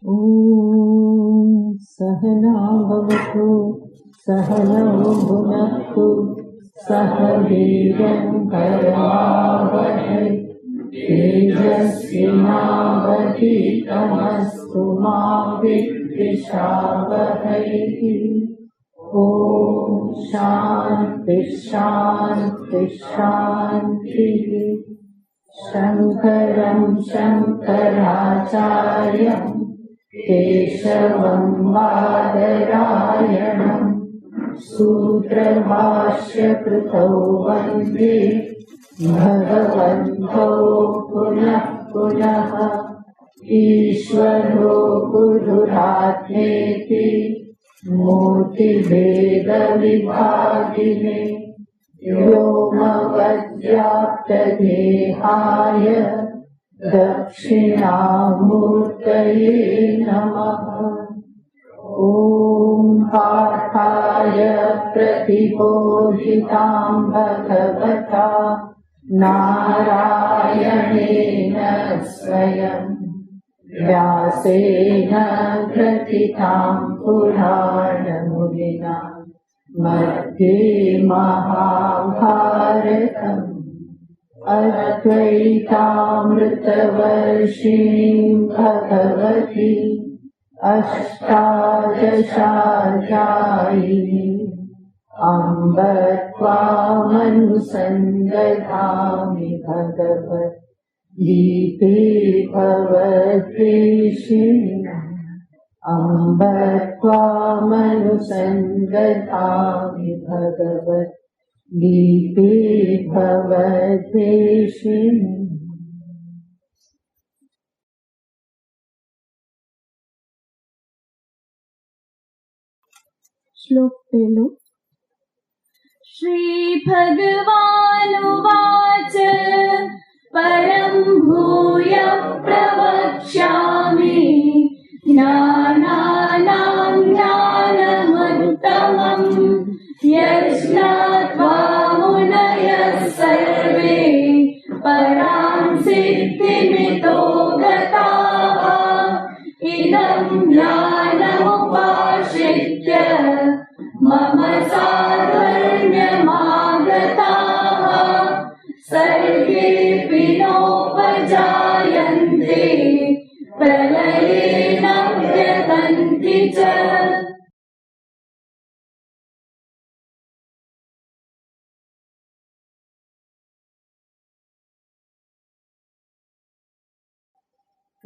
ॐ सहना भवतु सहनौ भुनक्तु सह वीर्यं करवावहै तेजस्विनावधीतमस्तु मा विद्विषावहै। ॐ शान्ति शान्ति शान्तिः। शङ्करं शङ्कराचार्यं केशवं बादरायणं सूत्रभाष्यकृतौ वन्दे भगवन्तौ पुनः पुनः। ईश्वरो गुरुरात्मेति मूर्तिभेदविभागिने व्योमवद्व्याप्तदेहाय दक्षिणामूर्तये नमः। ॐ पार्थाय प्रतिबोधितां भगवता नारायणेन स्वयं व्यासेन ग्रथितां पुराणमुनिना मध्ये महाभारतम् अद्वैतामृतवर्षिणीं भगवती अष्टादशाध्यायिनी अम्ब त्वामनुसन्दधामि भगवद्गीते भवद्वेषिणि। अम्ब त्वामनुसन्दधामि भगवद्गीते भवद्वेषिणि। श्लोक पहलो। श्री भगवानुवाच परं भूयः प्रवक्ष्यामि ज्ञानानां ज्ञानमुत्तमम् यज्ञात्वा मुनयः सर्वे परां सिद्धिमितो गताः इदं ज्ञानमुपाश्रित्य मम साधर्म्यमागताः सर्वेऽपि नोपजायन्ते प्रलये न व्यथन्ति च।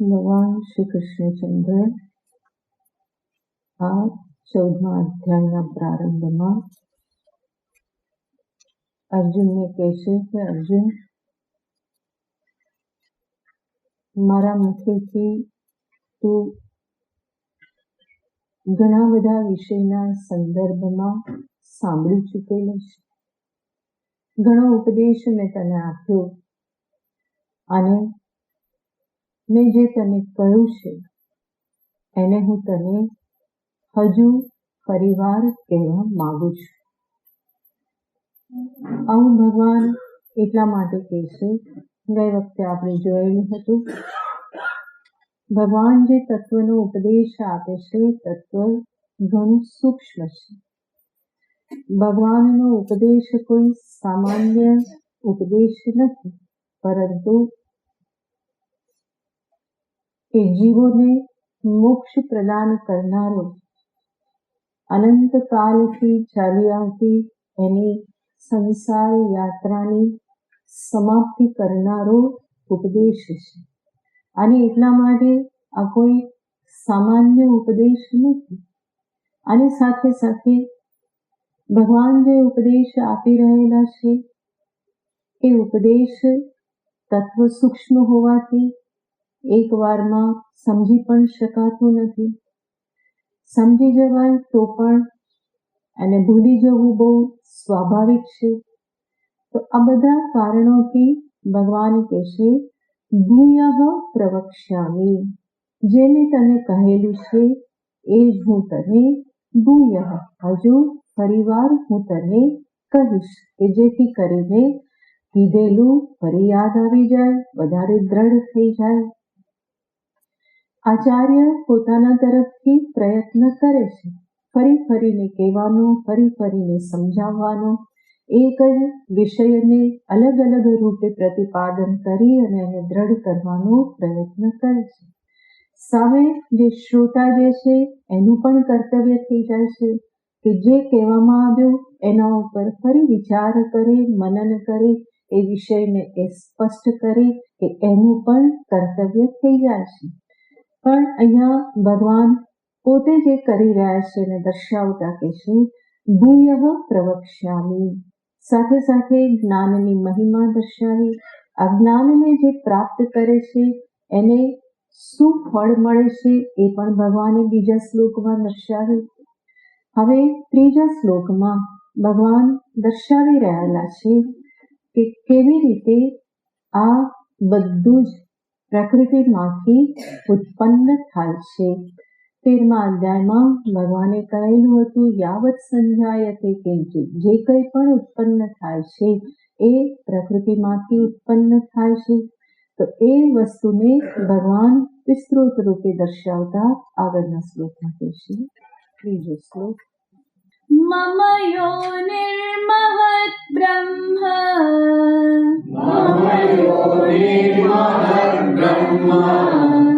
ભગવાન શ્રી કૃષ્ણચંદ્ર આ 14મા અધ્યાયના પ્રારંભમાં અર્જુનને કહેશે કે અર્જુન, મારા મુખેથી તું ઘણા બધા વિષયના સંદર્ભમાં સાંભળી ચૂકેલો છે. ઘણો ઉપદેશ મેં તને આપ્યો અને મેં જે તને કહ્યું છે એને હું તને હજુ ફરીવાર કહેવા માંગુ છું. આવું ભગવાન એટલા માટે કહેશે, ગઈ વખતે આપણે જોયેલું હતું, ભગવાન જે તત્વનો ઉપદેશ આપે છે તત્વ ઘણું સૂક્ષ્મ છે. ભગવાનનો ઉપદેશ કોઈ સામાન્ય ઉપદેશ નથી, પરંતુ કે જીવોને મોક્ષ પ્રદાન કરનારો, અનંત કાલથી ચાલી આવતી એની સંસાર યાત્રાની સમાપ્તિ કરનારો ઉપદેશ છે. અને એટલા માટે આ કોઈ સામાન્ય ઉપદેશ નથી. અને સાથે સાથે ભગવાન જે ઉપદેશ આપી રહેલા છે એ ઉપદેશ તત્વ સૂક્ષ્મ હોવાથી એક વારમાં સમજી પણ શકાતું નથી. સમજી જવાય તો પણ અને ભૂલી જવું બહુ સ્વાભાવિક છે. તો આ બધા કારણોથી ભગવાન કહેશે ભૂયઃ પ્રવક્ષ્યામિ, જે મેં તને કહેલું છે એ જ હું તને ભૂયઃ હજુ ફરીવાર હું તને કહીશ, કે જેથી કરીને કીધેલું ફરી યાદ આવી જાય, વધારે દ્રઢ થઈ જાય. આચાર્ય પોતાના તરફથી પ્રયત્ન કરે છે, ફરી ફરીને કહેવાનો, ફરી ફરીને સમજાવવાનો, એક જ વિષયને અલગ અલગ રૂપે પ્રતિપાદન કરી અને એને દ્રઢ કરવાનો પ્રયત્ન કરે છે. સામે જે શ્રોતા જે છે એનું પણ કર્તવ્ય થઈ જાય છે કે જે કહેવામાં આવ્યું એના ઉપર ફરી વિચાર કરે, મનન કરે, એ વિષયને એ સ્પષ્ટ કરે કે એનું પણ કર્તવ્ય થઈ જાય છે. પણ અહીંયા ભગવાન પોતે જે કરી રહ્યા છે એને દર્શાવતા કે છે ભૂયઃ પ્રવક્ષ્યામિ. સાથે સાથે જ્ઞાનની મહિમા દર્શાવી, આ જ્ઞાનને જે પ્રાપ્ત કરે છે એને શું ફળ મળે છે એ પણ ભગવાને બીજા શ્લોકમાં દર્શાવ્યું. હવે ત્રીજા શ્લોકમાં ભગવાન દર્શાવી રહેલા છે કે કેવી રીતે આ બધું જ પ્રકૃતિમાંથી ઉત્પન્ન થાય છે. 13મા અધ્યાયમાં ભગવાને કહેલું હતું યાવત સંજાયતે કિંચિત, જે કંઈ પણ ઉત્પન્ન થાય છે એ પ્રકૃતિમાંથી ઉત્પન્ન થાય છે. તો એ વસ્તુને ભગવાન વિસ્તૃત રૂપે દર્શાવતા આગળના શ્લોકમાં કહેશે. ત્રીજો શ્લોક. મમ યોનિર્મહત બ્રહ્મ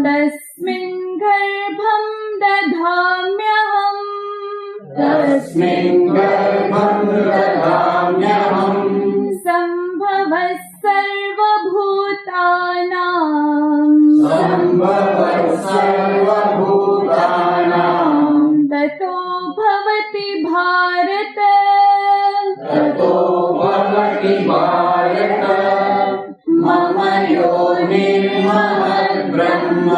તસ્મિન ગર્ભં દધામ્યહં સંભવઃ સર્વભૂતાનાં તતો ભવતિ ભારત મમ યોનિર્મહત બ્રહ્મ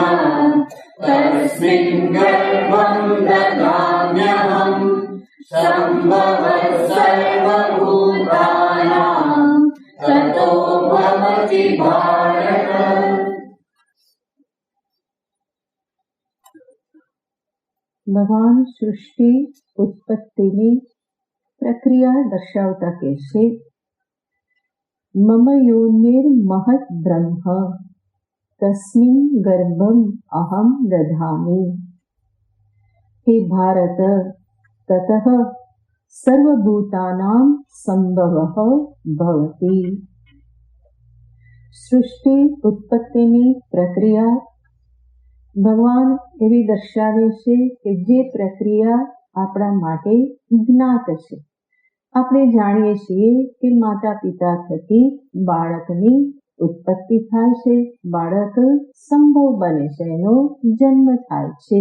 તસ્મિન ગર્ભં દધામ્યહં સંભવઃ સર્વભૂતાનાં તતો ભવતિ ભારત. ભગવાન સૃષ્ટિ ઉત્પત્તિની પ્રક્રિયા દર્શાવતા કહેશે મમ યોનિર્મહત બ્રહ્મ તસ્મિન ગર્ભમ અહમ દધામિ. હે ભારત, તતઃ સર્વભૂતાનાં સંભવઃ ભવતિ. સૃષ્ટિ ઉત્પત્તિની પ્રક્રિયા ભગવાન એવી દર્શાવે છે કે જે પ્રક્રિયા આપણા માટે જ્ઞાત છે. આપણે જાણીએ છીએ કે માતા પિતા થકી બાળકની ઉત્પત્તિ થાય છે, બાળક સંભવ બને છે, એનો જન્મ થાય છે.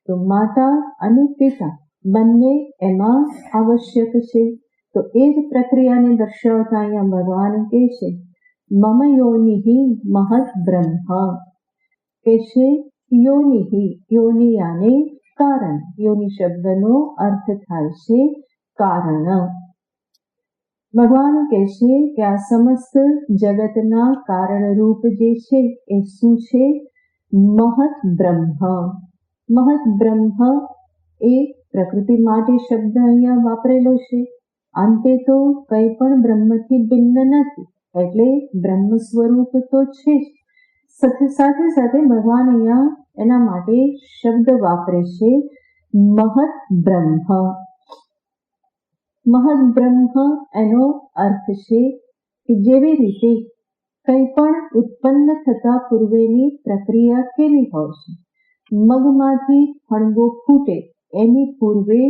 તો માતા અને પિતા બંને એમાં આવશ્યક છે. તો એ જ પ્રક્રિયાને દર્શાવતા અહીંયા ભગવાન કહે છે મમ યોનિહિ મહદ બ્રહ્મ. કે છે યોનિહિ, યોનિ યાને કારણ. યોનિ શબ્દનો અર્થ થાય છે કારણ. ભગવાન કહે છે કે આ સમસ્ત જગતના કારણરૂપ જે છે એ શું છે? મહત બ્રહ્મ. મહત બ્રહ્મ એ પ્રકૃતિ માટે શબ્દ અહીંયા વાપરેલો છે. અંતે તો કંઈ પણ બ્રહ્મથી ભિન્ન નથી, એટલે બ્રહ્મ સ્વરૂપ તો છે જ. સાથે સાથે ભગવાન અહીંયા એના માટે શબ્દ વાપરે છે મહત બ્રહ્મ. મહદ બ્રહ્મ એનો અર્થ છે કે જેવી રીતે કંઈ પણ ઉત્પન્ન થતા પૂર્વેની પ્રક્રિયા કેવી હોય છે. મગમાંથી ફણગો ફૂટે એની પૂર્વે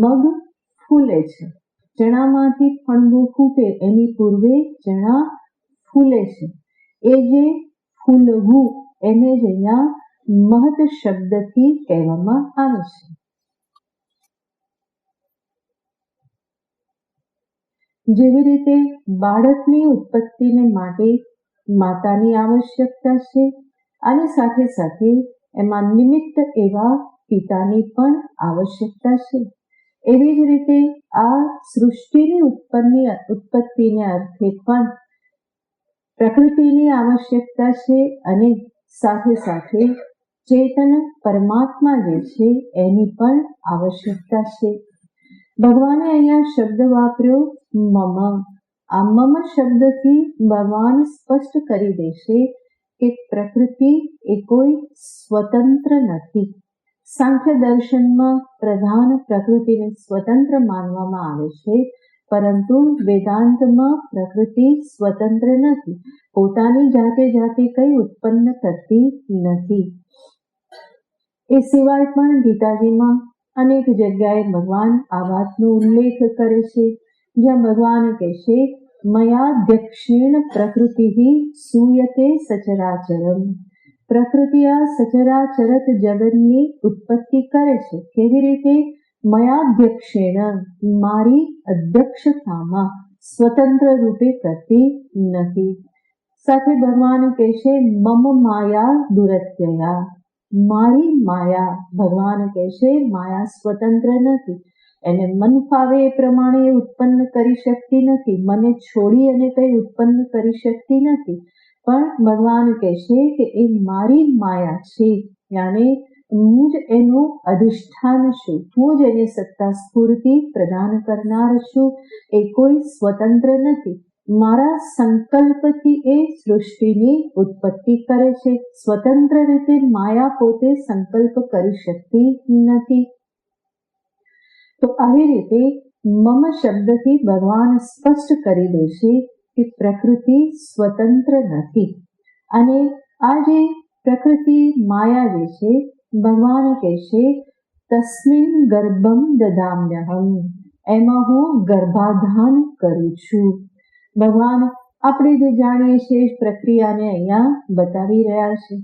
મગ ફૂલે છે. ચણામાંથી ફણગો ફૂટે એની પૂર્વે ચણા ફૂલે છે. એ જે ફૂલવું એને જ અહીંયા મહદ શબ્દથી કહેવામાં આવે છે. જેવી રીતે બાળકની ઉત્પત્તિને માટે માતાની આવશ્યકતા છે અને સાથે સાથે એમાં નિમિત્ત એવા પિતાની પણ આવશ્યકતા છે. એવી જ રીતે આ સૃષ્ટિની ઉત્પત્તિને અર્થે પણ પ્રકૃતિની આવશ્યકતા છે અને સાથે સાથે ચેતન પરમાત્મા જે છે એની પણ આવશ્યકતા છે. ભગવાને અહીંયા શબ્દ વાપર્યો મમ. આ મમ શબ્દથી ભગવાન સ્પષ્ટ કરી દેશે કે પ્રકૃતિ એ કોઈ સ્વતંત્ર નથી. સાંખ્ય દર્શનમાં પ્રધાન પ્રકૃતિને સ્વતંત્ર માનવામાં આવે છે, પરંતુ વેદાંતમાં પ્રકૃતિ સ્વતંત્ર નથી, પોતાની જાતે કંઈ ઉત્પન્ન કરતી નથી. એ સિવાય પણ ગીતાજીમાં અનેક જગ્યાએ ભગવાન આ વાતનો ઉલ્લેખ કરે છે, જ્યાં ભગવાન કહેશે મયાધ્યક્ષેણ પ્રકૃતિ સૂયતે સચરાચરમ. પ્રકૃતિ આ સચરાચરત જગતની ઉત્પત્તિ કરે છે. કેવી રીતે? મયાધ્યક્ષેણ, મારી અધ્યક્ષતામાં, સ્વતંત્ર રૂપે કરતી નથી. સાથે ભગવાન કહેશે મમ માયા દુરત્યયા, મારી માયા. ભગવાન કહેશે માયા સ્વતંત્ર નથી, એને મન ફાવે એ પ્રમાણે ઉત્પન્ન કરી શકતી નથી, મને છોડી અને કંઈ ઉત્પન્ન કરી શકતી નથી. પણ ભગવાન કહેશે કે એ મારી માયા છે, યાને હું જ એનું અધિષ્ઠાન છું, હું જ એને સત્તા સ્ફૂર્તિ પ્રદાન કરનાર છું. એ કોઈ સ્વતંત્ર નથી, મારા સંકલ્પથી એ સૃષ્ટિની ઉત્પત્તિ કરે છે. સ્વતંત્ર રીતે માયા પોતે સંકલ્પ કરી શકતી નથી. તો આવી રીતે મમ શબ્દથી ભગવાન સ્પષ્ટ કરી દેશે કે પ્રકૃતિ સ્વતંત્ર નથી. અને આ જે પ્રકૃતિ માયા જે છે, ભગવાન કહેશે તસ્મિન ગર્ભમ દદામ્યહમ, એમાં હું ગર્ભાધાન કરું છું. ભગવાન આપણે જે જાણીએ છીએ પ્રક્રિયાને અહીંયા બતાવી રહ્યા છે.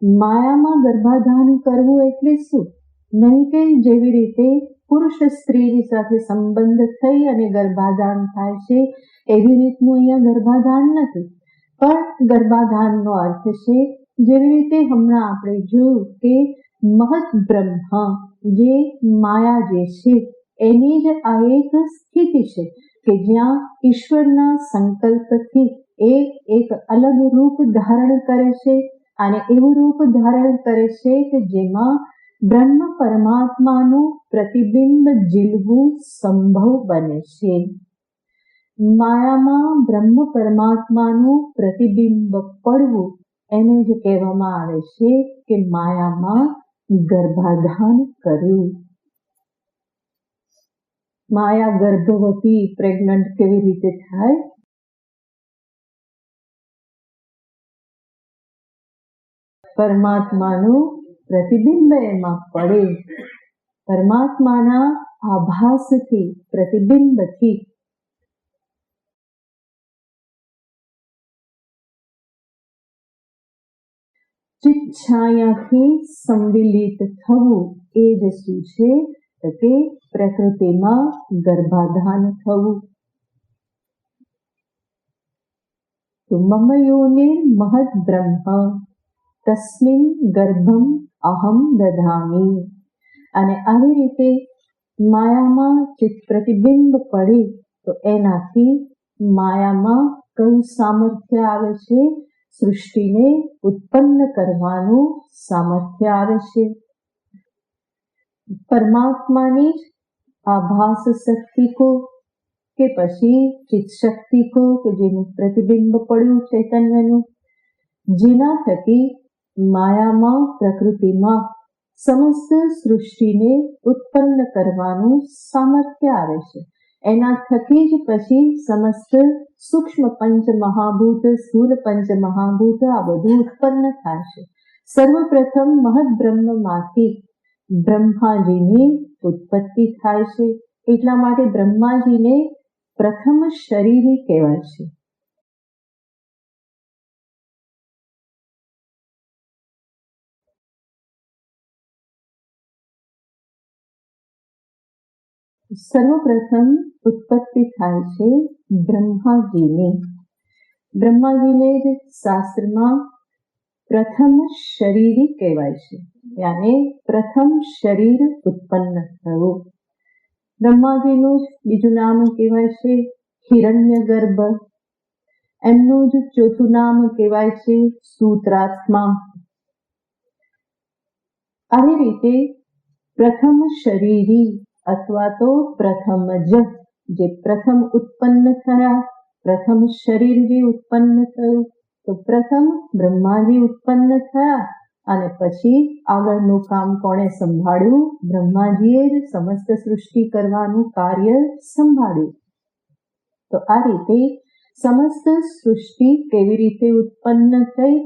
માયામાં ગર્ભાધાન કરવું એટલે શું? નહીં કે જેવી રીતે પુરુષ સ્ત્રીની સાથે સંબંધ થઈ અને ગર્ભાધાન થાય છે, એવી રીતનું અહીંયા ગર્ભાધાન નથી. પણ ગર્ભાધાનનો અર્થ છે જેવી રીતે હમણાં આપણે જોયું કે મહદ બ્રહ્મ જે માયા જે છે એની જ આ એક સ્થિતિ છે કે જ્યાં ઈશ્વરના સંકલ્પથી એ એક અલગ રૂપ ધારણ કરે છે. અને એવું રૂપ ધારણ કરે છે કે જેમાં બ્રહ્મ પરમાત્માનું પ્રતિબિંબ ઝીલવું સંભવ બને છે. માયામાં બ્રહ્મ પરમાત્માનું પ્રતિબિંબ પડવું એને જ કહેવામાં આવે છે કે માયામાં ગર્ભાધાન કર્યું. માયા ગર્ભવતી પ્રેગ્નન્ટ કેવી રીતે થાય? પરમાત્માનું પ્રતિબિંબ એમાં પડે, પરમાત્માના આભાસથી, પ્રતિબિંબથી. ચિત્છાયાથી સંવિલિત થવું એ જ શું છે? તો કે પ્રકૃતિમાં ગર્ભાધાન થવું. તો મમ યોનિર મહદ બ્રહ્મ તસ્મિન ગર્ભમ અહમ દધામી. અને આવી રીતે માયામાં ચિત્ત પ્રતિબિંબ પડે તો એનાથી માયામાં કયું સામર્થ્ય આવે છે? સૃષ્ટિને ઉત્પન્ન કરવાનું સામર્થ્ય આવે છે. પરમાત્માની જ આભાસ શક્તિ કો કે પછી ચિત્ત શક્તિ કો કે જેનું પ્રતિબિંબ પડ્યું ચૈતન્યનું, જેના થકી માયામાં પ્રકૃતિમાં સમસ્ત સૃષ્ટિને ઉત્પન્ન કરવાનું સામર્થ્ય આવે છે. એના થકી જ પછી સમસ્ત સૂક્ષ્મ પંચ મહાભૂત, સ્થૂલ પંચ મહાભૂત આ બધું ઉત્પન્ન થાય છે. સર્વપ્રથમ મહદ બ્રહ્મમાંથી બ્રહ્માજીની ઉત્પત્તિ થાય છે. એટલા માટે બ્રહ્માજીને પ્રથમ શરીરી કહેવાય છે. સર્વપ્રથમ ઉત્પત્તિ થાય છે બ્રહ્માજીની. બ્રહ્માજીને જ શાસ્ત્રમાં પ્રથમ શરીરી કહેવાય છે, યાને પ્રથમ શરીર ઉત્પન્ન થયું. બ્રહ્માજીનું જ બીજું નામ કહેવાય છે હિરણ્ય ગર્ભ. એમનું જ ચોથું નામ કહેવાય છે સૂત્રાત્મા. આવી રીતે પ્રથમ શરીરી અથવા તો પ્રથમ જે પ્રથમ ઉત્પન્ન થયા, પ્રથમ શરીર જે ઉત્પન્ન થયું તો પ્રથમ બ્રહ્માજી ઉત્પન્ન થયા અને પછી આગળનું કામ કોણે સંભાળ્યું? બ્રહ્માજીએ જ સમસ્ત સૃષ્ટિ કરવાનું કાર્ય સંભાળ્યું. તો આ રીતે સમસ્ત સૃષ્ટિ કેવી રીતે ઉત્પન્ન થઈ?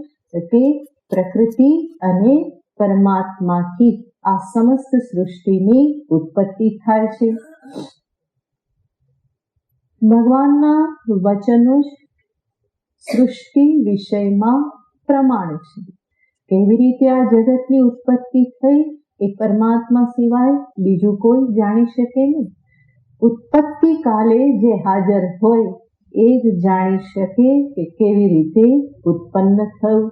કે પ્રકૃતિ અને પરમાત્માથી આ સમસ્ત સૃષ્ટિની ઉત્પત્તિ થાય છે. ભગવાનના વચનો જ સૃષ્ટિ વિષયમાં પ્રમાણ છે. કેવી રીતે આ જગતની ઉત્પત્તિ થઈ એ પરમાત્મા સિવાય બીજું કોઈ જાણી શકે નહીં. ઉત્પત્તિ કાલે જે હાજર હોય એ જ જાણી શકે કે કેવી રીતે ઉત્પન્ન થયું.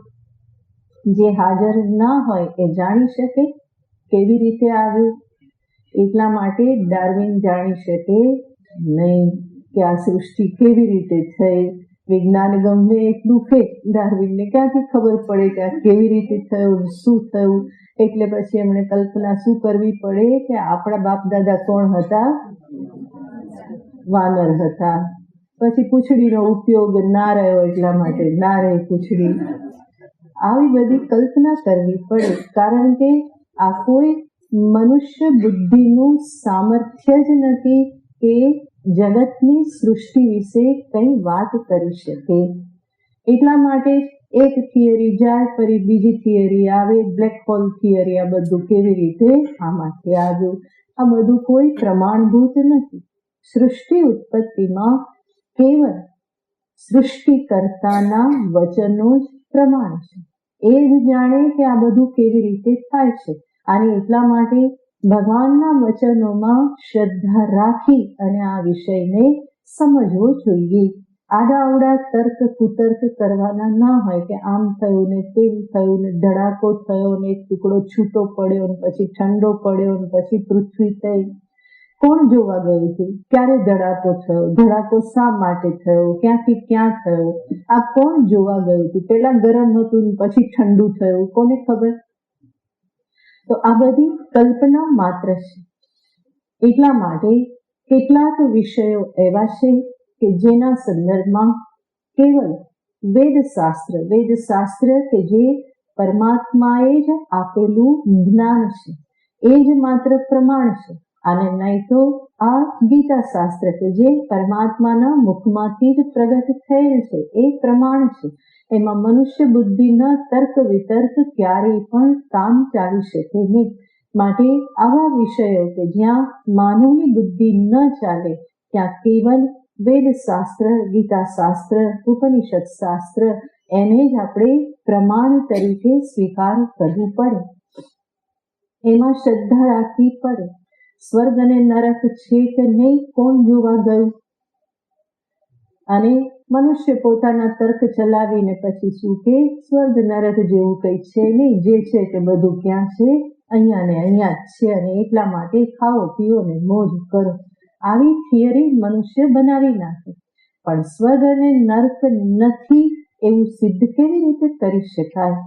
જે હાજર ના હોય એ જાણી શકે કેવી રીતે આવ્યું. એટલા માટે ડાર્વિન જાણી શકે નહીં કે આ સૃષ્ટિ કેવી રીતે થઈ. વિજ્ઞાન ગમે એટલું કે ડાર્વિનને ક્યાંથી ખબર પડે કે આ કેવી રીતે થયું, શું થયું. એટલે પછી એમણે કલ્પના શું કરવી પડે કે આપણા બાપ દાદા કોણ હતા? વાનર હતા. પછી પૂંછડીનો ઉપયોગ ના રહ્યો એટલા માટે ના રહે પૂંછડી. આવી બધી કલ્પના કરવી પડે, કારણ કે આ કોઈ મનુષ્ય બુદ્ધિનું સામર્થ્ય જ નથી કે જગતની સૃષ્ટિ વિશે કંઈ વાત કરી શકે. એટલા માટે એક થિયરી જાય ફરી બીજી થિયરી આવે, બ્લેક હોલ થિયરી. આ બધું કેવી રીતે આમાંથી આવ્યું? આ બધું કોઈ પ્રમાણભૂત નથી. સૃષ્ટિ ઉત્પત્તિમાં કેવળ સૃષ્ટિકર્તાના વચનો જ પ્રમાણ છે. એ જ જાણે કે આ બધું કેવી રીતે થાય છે. અને એટલા માટે ભગવાનના વચનોમાં શ્રદ્ધા રાખી અને આ વિષયને સમજવો જોઈએ. આડાઅવડા તર્ક કુતર્ક કરવાના ના હોય કે આમ થયું ને તેમ થયું ને ધડાકો થયો ને એક ટુકડો છૂટો પડ્યો ને પછી ઠંડો પડ્યો ને પછી પૃથ્વી થઈ. કોણ જોવા ગયું હતું? ક્યારે ધડાકો થયો? ધડાકો શા માટે થયો? ક્યાંથી ક્યાં થયો? આ કોણ જોવા ગયું હતું? પેલા ગરમ હતું ને પછી ઠંડુ થયું, કોને ખબર? તો આ બધી કલ્પના માત્ર છે. એટલા માટે કેટલાક વિષયો એવા છે કે જેના સંદર્ભમાં કેવળ વેદશાસ્ત્ર કે જે પરમાત્માએ જ આપેલું જ્ઞાન છે એ જ માત્ર પ્રમાણ છે. અને નહીં તો આ ગીતા શાસ્ત્ર કે જે પરમાત્માના મુખમાંથી જ પ્રગટ થયેલ છે એ પ્રમાણ છે. એમાં મનુષ્ય બુદ્ધિના તર્ક વિતર્ક ક્યારેય પણ કામ ચાલી શકે નહીં. માટે આવા વિષયો કે જ્યાં માનવની બુદ્ધિ ન ચાલે ત્યાં કેવલ વેદશાસ્ત્ર, ગીતા શાસ્ત્ર, ઉપનિષદ શાસ્ત્ર એને જ આપણે પ્રમાણ તરીકે સ્વીકાર કરવું પડે. એમાં શ્રદ્ધા રાખવી પડે. સ્વર્ગ અને નરક છે કે નહીં કોણ જોવા ગયું? અને મનુષ્ય પોતાના તર્ક ચલાવીને પછી શું કે સ્વર્ગ નરક જેવું કંઈ છે નહીં, જે છે તે બધું ક્યાં છે? અહીંયા ને અહીંયા જ છે. અને એટલા માટે ખાઓ પીઓ ને મોજ કરો. આવી થિયરી મનુષ્ય બનાવી નાખે. પણ સ્વર્ગ અને નરક નથી એવું સિદ્ધ કેવી રીતે કરી શકાય?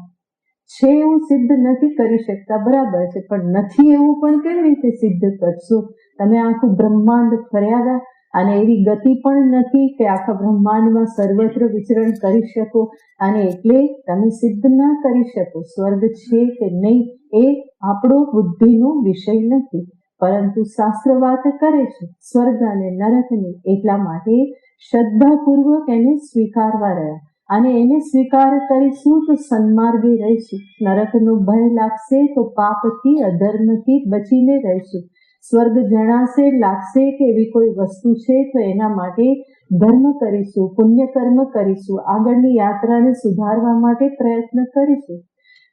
છે એવું સિદ્ધ નથી કરી શકતા, બરાબર છે, પણ નથી એવું પણ કેવી રીતે સિદ્ધ કરશો? તમે આખું બ્રહ્માંડ ફર્યા ગયા અને એવી ગતિ પણ નથી કે આખા બ્રહ્માંડમાં સર્વત્ર વિચરણ કરી શકો અને એટલે તમે સિદ્ધ ના કરી શકો. સ્વર્ગ છે કે નહીં એ આપણો બુદ્ધિનો વિષય નથી, પરંતુ શાસ્ત્ર વાત કરે છે સ્વર્ગ અને નરકની. એટલા માટે શ્રદ્ધાપૂર્વક એને સ્વીકારવા રહ્યા. અને એને સ્વીકાર કરીશું તો સન્માર્ગે રહીશું. નરકનો ભય લાગશે તો પાપથી અધર્મથી બચીને રહીશું. સ્વર્ગ જણાશે લાગશે કે એવી કોઈ વસ્તુ છે તો એના માટે ધર્મ કરીશું, પુણ્ય કર્મ કરીશું, આગળની યાત્રાને સુધારવા માટે પ્રયત્ન કરીશું.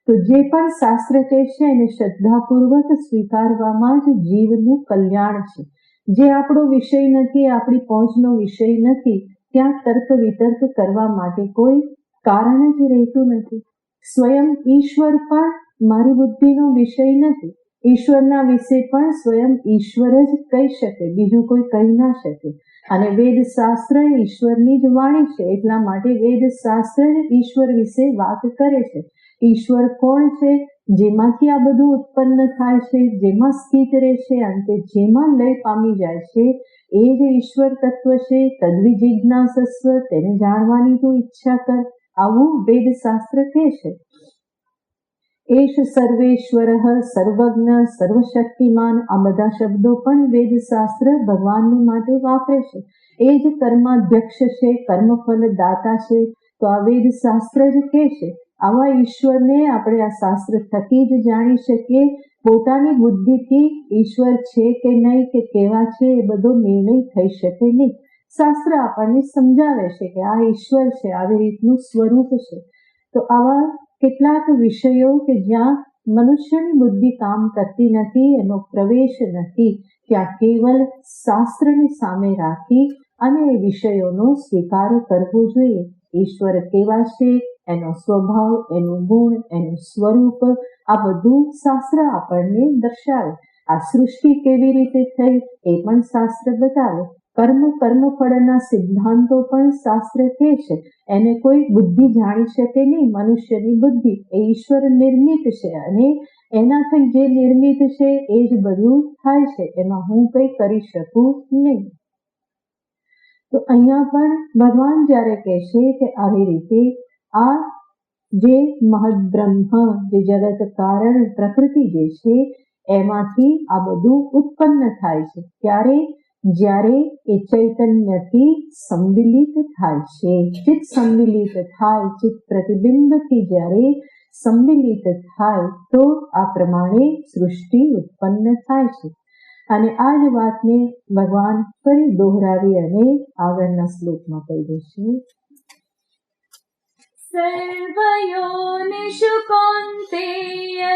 તો જે પણ શાસ્ત્ર કહે છે એને શ્રદ્ધાપૂર્વક સ્વીકારવામાં જ જીવનું કલ્યાણ છે. જે આપણો વિષય નથી, આપણી પહોંચનો વિષય નથી, ત્યાં તર્ક વિતર્ક કરવા માટે કોઈ કારણ જ રહેતું નથી. સ્વયં ઈશ્વર પણ મારી બુદ્ધિનો વિષય નથી. ઈશ્વરના વિશે પણ સ્વયં ઈશ્વર જ કહી શકે, બીજું કોઈ કહી ના શકે. અને વેદશાસ્ત્ર ઈશ્વરની જ વાણી છે, એટલા માટે વેદશાસ્ત્ર જ ઈશ્વર વિશે વાત કરે છે. ઈશ્વર કોણ છે? જેમાંથી આ બધું ઉત્પન્ન થાય છે, જેમાં સ્થિત રહે છે, અંતે જેમાં લય પામી જાય છે એ જ ઈશ્વર તત્વ છે. તદ્વિજિજ્ઞાસસ્વ, તેને જાણવાની તું ઈચ્છા કર. આવું વેદ શાસ્ત્ર કહે છે. એશ સર્વેશ્વરઃ સર્વજ્ઞ સર્વશક્તિમાન, આ બધા શબ્દો પણ વેદ શાસ્ત્ર ભગવાનને માટે વાપરે છે. એ જ કર્માધ્યક્ષ છે, કર્મફલ દાતા છે. તો આ વેદ શાસ્ત્ર જ કહે છે. આવા ઈશ્વરને આપણે આ શાસ્ત્ર થકી જ જાણી શકીએ. પોતાની બુદ્ધિથી ઈશ્વર છે કે નહીં કે કેવા છે એ બધો નિર્ણય થઈ શકે નહીં. શાસ્ત્ર આપણને સમજાવે છે કે આ ઈશ્વર છે, આવી રીતનું સ્વરૂપ છે. તો આવા કેટલાક વિષયો કે જ્યાં મનુષ્યની બુદ્ધિ કામ કરતી નથી, એનો પ્રવેશ નથી, ત્યાં કેવલ શાસ્ત્રની સામે રાખી અને એ વિષયોનો સ્વીકાર કરવો જોઈએ. ઈશ્વર કેવા છે, એનો સ્વભાવ, એનું ગુણ, એનું સ્વરૂપ, આ બધું શાસ્ત્ર આપણને દર્શાવે. આ સૃષ્ટિ કેવી રીતે થઈ એ પણ શાસ્ત્ર બતાવે. કર્મફળના સિદ્ધાંતો પણ શાસ્ત્ર કહે છે. એને કોઈ બુદ્ધિ જાણી શકે નહીં. મનુષ્યની બુદ્ધિ એ ઈશ્વર નિર્મિત છે અને એનાથી જે નિર્મિત છે એ જ બધું થાય છે. એમાં હું કંઈ કરી શકું નહીં. તો અહીંયા પણ ભગવાન જ્યારે કહે છે કે આવી રીતે આ જે મહદ્બ્રહ્મ, જે જગત કારણ પ્રકૃતિ જે છે એમાંથી આ બધું ઉત્પન્ન થાય છે. ત્યારે જ્યારે એ ચૈતન્યથી સંમિલિત થાય છે, ચિત્ત સંમિલિત થાય, ચિત્ત પ્રતિબિંબથી જ્યારે સંમિલિત થાય તો આ પ્રમાણે સૃષ્ટિ ઉત્પન્ન થાય છે. અને આ જ વાતને ભગવાન ફરી દોહરાવી અને આગળના શ્લોકમાં કહી દેશે. સર્વયોનિષુ કૌન્તેય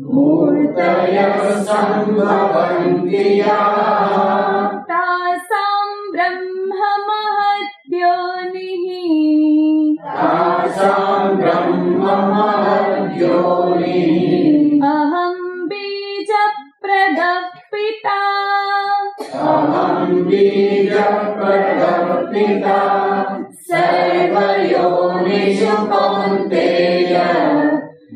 મૂર્તયઃ સંભવન્તિ યાઃ તાસાં બ્રહ્મ મહદ્યોનિઃ અહં બીજ પ્રદઃ પિતા સર્વયોનિષુ કૌન્તેય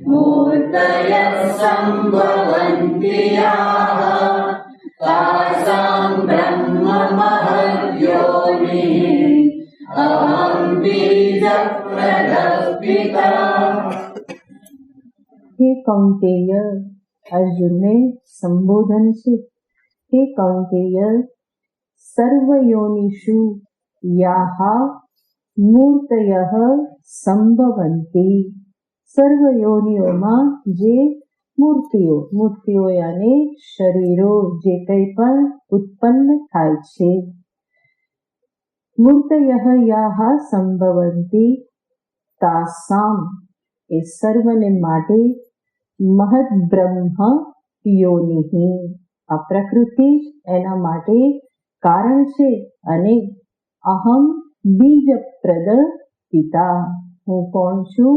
મૂર્તયઃ સંભવન્તિ યાઃ તાસાં બ્રહ્મ મહદ્યોનિઃ અહં બીજ પ્રદઃ પિતા. હે કૌંતેય, અર્જુનને સંબોધન છે. હે કૌંતેય, સર્વયોનિષુ યાઃ મૂર્તયઃ સંભવન્તિ, સર્વયોનિઓમાં જે મૂર્તિઓ યાને શરીરો જે કંઈ પણ ઉત્પન્ન થાય છે. મૂર્તયઃ યાઃ સંભવન્તિ તાસામ, એ સર્વને માટે મહદ્બ્રહ્મ યોનિઃ, આ પ્રકૃતિ એના માટે કારણ છે. અને અહમ બીજપ્રદ પિતા, હું કોણ છું?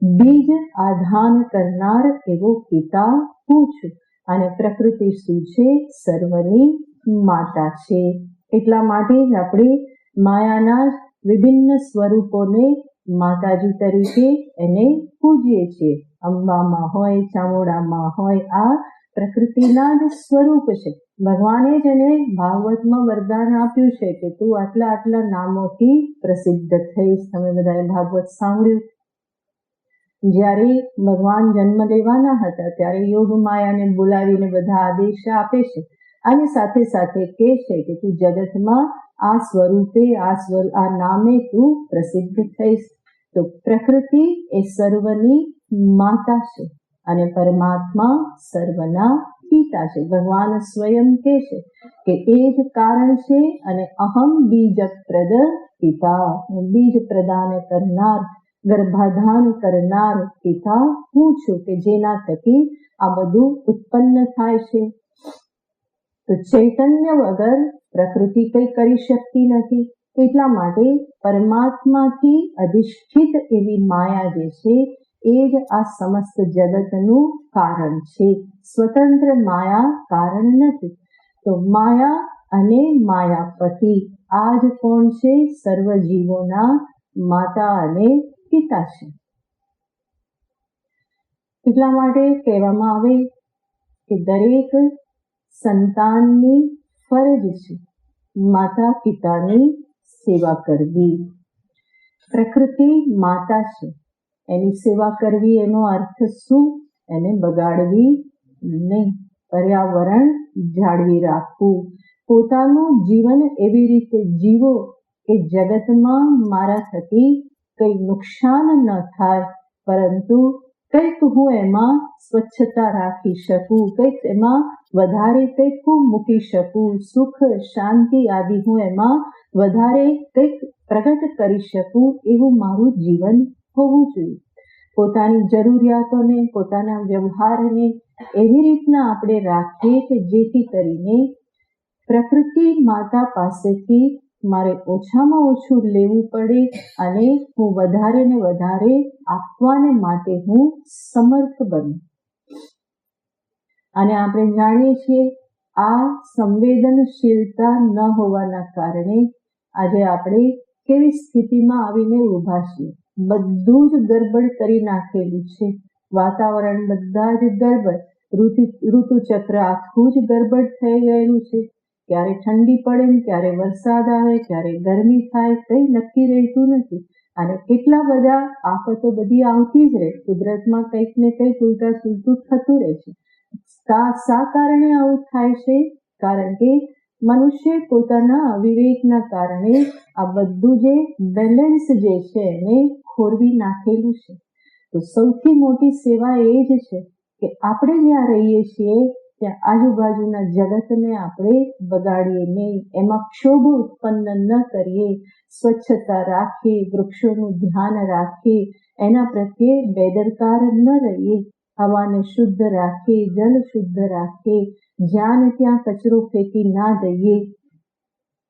બીજ આધાન કરનાર એવો પિતા હું છું. અને પ્રકૃતિ શું છે? સર્વની માતા છે. એટલા માટે જ આપણે માયાના વિભિન્ન સ્વરૂપોને માતાજી તરીકે એને પૂજીએ છીએ. અંબામાં હોય, ચામુંડામાં હોય, આ પ્રકૃતિના જ સ્વરૂપ છે. ભગવાને જ એને ભાગવતમાં વરદાન આપ્યું છે કે તું આટલા આટલા નામોથી પ્રસિદ્ધ થઈશ. તમે બધાએ ભાગવત સાંભળ્યું. જ્યારે ભગવાન જન્મ લેવાના હતા ત્યારે યોગ માયાને બોલાવીને બધા આદેશ આપે છે અને સાથે સાથે કહે છે કે તું જગતમાં આ સ્વરૂપે આ નામે તું પ્રસિદ્ધ થઈશ. તો પ્રકૃતિ એ સર્વની માતા છે અને પરમાત્મા સર્વના પિતા છે. ભગવાન સ્વયં કહે છે કે એ જ કારણ છે અને અહમ બીજપ્રદ પિતા, હું બીજ પ્રદાન કરનાર, ગર્ભાધાન કરનાર પિતા હું છું કે જેના થકી આ બધું ઉત્પન્ન થાય છે. તો ચૈતન્ય વગર પ્રકૃતિ કંઈ કરી શકતી નથી. એટલા માટે પરમાત્માથી અધિષ્ઠિત એવી માયા જે છે એ જ આ સમસ્ત જગતનું કારણ છે. સ્વતંત્ર માયા કારણ નથી. તો માયા અને માયાપતિ આ જ કોણ છે? સર્વ જીવોના માતા અને પિતા છે. એટલા માટે કહેવામાં આવે કે દરેક સંતાનની ફરજ છે માતા પિતાની સેવા કરવી. પ્રકૃતિ માતા છે, એની સેવા કરવી એનો અર્થ શું? એને બગાડવી નહીં, પર્યાવરણ જાળવી રાખવું, પોતાનું જીવન એવી રીતે જીવો કે જગતમાં મારા થકી કંઈ નુકસાન ન થાય, પરંતુ કંઈક હું એમાં સ્વચ્છતા રાખી શકું, કંઈક એમાં વધારે કંઈક હું મૂકી શકું, સુખ શાંતિ આદિ હું એમાં વધારે કંઈક પ્રગટ કરી શકું, એવું મારું જીવન હોવું જોઈએ. પોતાની જરૂરિયાતોને, પોતાના વ્યવહારને એવી રીતના આપણે રાખીએ કે જેથી કરીને પ્રકૃતિ માતા પાસેથી મારે ઓછામાં ઓછું લેવું પડે અને હું વધારે ને વધારે આપવાને માટે હું સમર્થ બનું. અને આપણે જાણીએ છીએ આ સંવેદનશીલતા ન હોવાના કારણે આજે આપણે કેવી સ્થિતિમાં આવીને ઊભા છીએ. બધું જ ગડબડ કરી નાખેલું છે. વાતાવરણ બધા જ ગડબડ, ઋતુચક્ર આખું જ ગડબડ થઈ ગયેલું છે. ક્યારે ઠંડી પડે ને ક્યારે વરસાદ આવે, ક્યારે ગરમી થાય, કંઈ નક્કી રહેતું નથી. અને કેટલા બધા આફતો બધી આવતી જ રહે. કુદરતમાં કંઈક ને કંઈક ઉલટા સુલટું થતું રહે છે. શા કારણે આવું થાય છે? કારણ કે મનુષ્ય પોતાના અવિવેકના કારણે આ બધું જે બેલેન્સ જે છે એને ખોરવી નાખેલું છે. તો સૌથી મોટી સેવા એ જ છે કે આપણે જ્યાં રહીએ છીએ ત્યાં આજુબાજુના જગતને આપણે બગાડીએ નહીં, એમાં ક્ષોભ ઉત્પન્ન ન કરીએ, સ્વચ્છતા રાખીએ, વૃક્ષોનું ધ્યાન રાખીએ, એના પ્રત્યે બેદરકાર ન રહીએ, હવાને શુદ્ધ રાખીએ, જલ શુદ્ધ રાખીએ, જ્યાં ને ત્યાં કચરો ફેંકી ના દઈએ.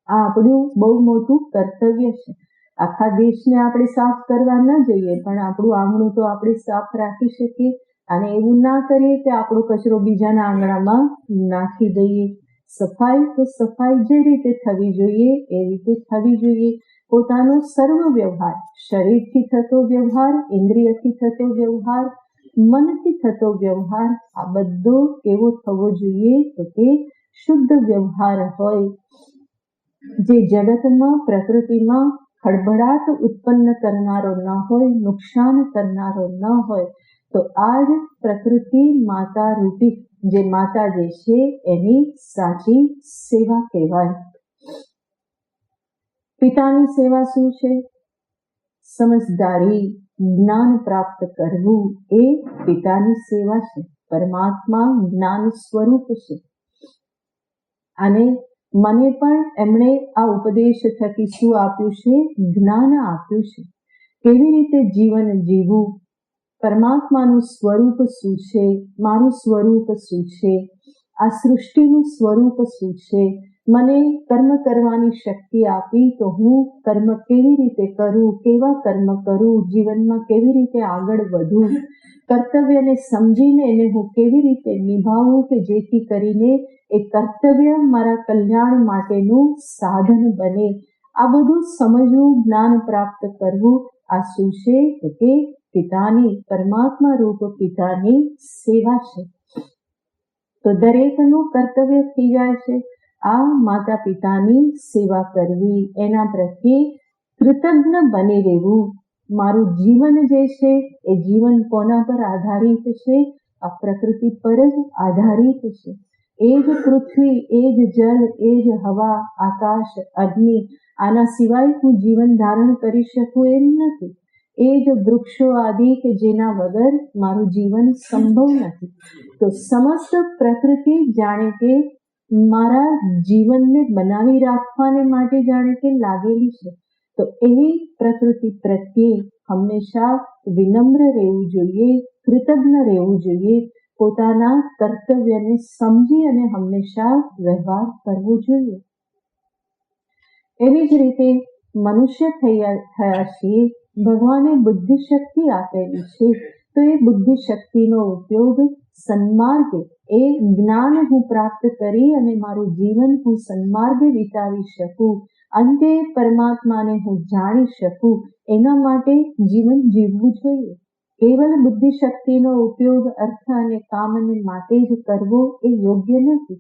આ આપણું બહુ મોટું કર્તવ્ય છે. આખા દેશને આપણે સાફ કરવા ન જઈએ, પણ આપણું આંગણું તો આપણે સાફ રાખી શકીએ. અને એવું ના કરીએ કે આપણો કચરો બીજાના આંગણામાં નાખી દઈએ. સફાઈ તો સફાઈ જે રીતે થવી જોઈએ એ રીતે થવી જોઈએ. પોતાનો સર્વ વ્યવહાર, શરીરથી થતો વ્યવહાર, ઇન્દ્રિયથી થતો વ્યવહાર, મનથી થતો વ્યવહાર, આ બધો કેવો થવો જોઈએ? તો તે શુદ્ધ વ્યવહાર હોય, જે જગતમાં પ્રકૃતિમાં ખળભળાટ ઉત્પન્ન કરનારો ન હોય, નુકસાન કરનારો ન હોય. તો આ જ પ્રકૃતિ માતા રૂપી જે માતા જે છે એની સાચી સેવા કહેવાય. પિતાની સેવા શું છે? સમજદારી, જ્ઞાન પ્રાપ્ત કરવું એ પિતાની સેવા છે. પરમાત્મા જ્ઞાન સ્વરૂપ છે. અને મને પણ એમણે આ ઉપદેશ થકી શું આપ્યું છે? જ્ઞાન આપ્યું છે. કેવી રીતે જીવન જીવવું, પરમાત્માનું સ્વરૂપ શું છે, મારું સ્વરૂપ શું છે, આ સૃષ્ટિનું સ્વરૂપ શું છે, મને કર્મ કરવાની શક્તિ આપી તો હું કર્મ કેવી રીતે કરું, કેવા કર્મ કરું, જીવનમાં કેવી રીતે આગળ વધું, કર્તવ્યને સમજીને એને હું કેવી રીતે નિભાવું કે જેથી કરીને એ કર્તવ્ય મારા કલ્યાણ માટેનું સાધન બને. આ બધું સમજવું, જ્ઞાન પ્રાપ્ત કરવું, આ શું છે? તો કે પિતાની, પરમાત્મા રૂપ પિતાની સેવા છે. તો દરેકનું કર્તવ્ય થઈ જાય છે આ માતા પિતાની સેવા કરવી, એના પ્રત્યે કૃતજ્ઞ બની રહેવું. મારું જીવન જે છે એ જીવન કોના પર આધારિત છે? આ પ્રકૃતિ પર જ આધારિત છે. એ જ પૃથ્વી, એ જ જલ, એ જ હવા, આકાશ, અગ્નિ, આના સિવાય હું જીવન ધારણ કરી શકું એમ નથી. એ જ વૃક્ષો આદિ કે જેના વગર મારું જીવન સંભવ નથી. તો સમસ્ત પ્રકૃતિ જાણે કે મારા જીવનને બનાવી રાખવાને માટે જાણે કે લાગેલી છે. તો એવી પ્રકૃતિ પ્રત્યે હંમેશા વિનમ્ર રહેવું જોઈએ, કૃતજ્ઞ રહેવું જોઈએ, પોતાના કર્તવ્યને સમજી અને હંમેશા વ્યવહાર કરવો જોઈએ. એવી જ રીતે મનુષ્ય થયા છીએ, ભગવાને બુદ્ધિ શક્તિ આપેલી છે. તો એ બુદ્ધિ શક્તિનો ઉપયોગ સન્માર્ગે, એ જ્ઞાન હું પ્રાપ્ત કરી અને મારું જીવન હું સન્માર્ગે વિતાવી શકું, અંતે પરમાત્માને હું જાણી શકું, એના માટે જીવન જીવવું જોઈએ. કેવલ બુદ્ધિ શક્તિનો ઉપયોગ અર્થ અને કામને માટે જ કરવો એ યોગ્ય નથી,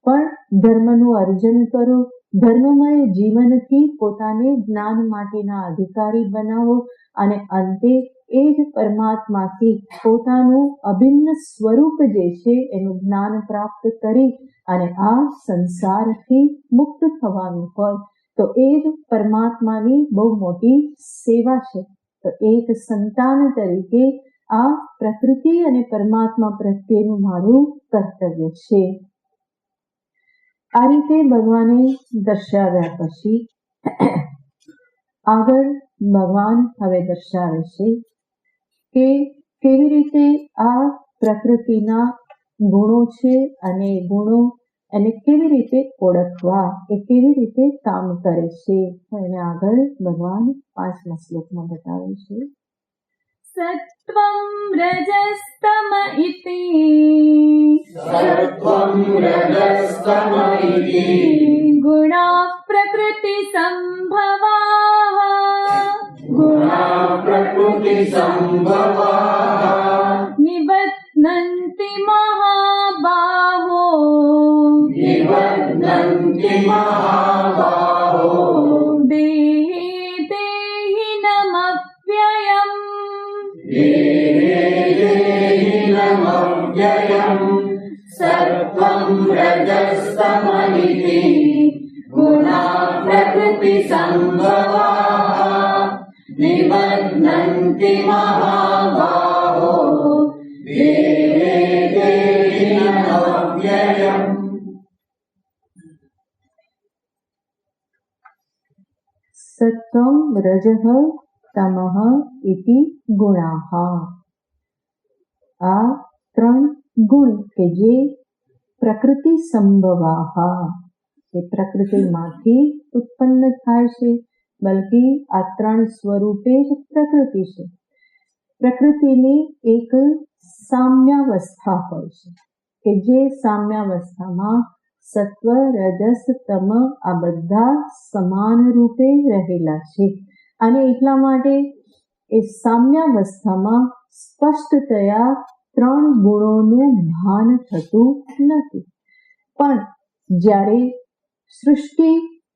પણ ધર્મનું અર્જન કરો, ધર્મમય જીવનથી પોતાને જ્ઞાન માટેના અધિકારી બનાવો અને અંતે એ જ પરમાત્માથી પોતાનું અભિન્ન સ્વરૂપ જે છે એનું જ્ઞાન પ્રાપ્ત કરી અને આ સંસારથી મુક્ત થવાનું હોય તો એ જ પરમાત્માની બહુ મોટી સેવા છે. તો એક સંતાન તરીકે આ પ્રકૃતિ અને પરમાત્મા પ્રત્યેનું મારું કર્તવ્ય છે. આ રીતે ભગવાને દર્શાવ્યા પછી આગળ ભગવાન હવે દર્શાવે છે કે કેવી રીતે આ પ્રકૃતિના ગુણો છે અને ગુણો એને કેવી રીતે ઓળખવા, એ કેવી રીતે કામ કરે છે. એને આગળ ભગવાન 5મા શ્લોકમાં બતાવે છે. સત્વં રજસ્તમ ઇતિ ગુણા પ્રકૃતિ સંભવા નિબધ્નન્તિ મહાબાહો દેહે દેહિનમવ્યયम् સત્વં રજસ્તમ ઇતિ ગુણા પ્રકૃતિ સંભવા નિબધ્નન્તિ મહાબાહો દેહે દેહિનમવ્યયम्. સત્વં રજઃ તમઃ ઇતિ ગુણાઃ. આ 3 ગુણ કે જે પ્રકૃતિ સંભવાહ, એ પ્રકૃતિમાંથી ઉત્પન્ન થાય છે, બલકી આ 3 સ્વરૂપે જ પ્રકૃતિ છે. પ્રકૃતિની એક સામ્યાવસ્થા હોય છે કે જે સામ્યાવસ્થામાં સત્વ રજસ તમ આ બધા સમાન રૂપે રહેલા છે અને એટલા માટે એ સામ્યાવસ્થામાં સ્પષ્ટતયા 3 ગુણોનું ભાન થતું નથી. પણ જ્યારે સૃષ્ટિ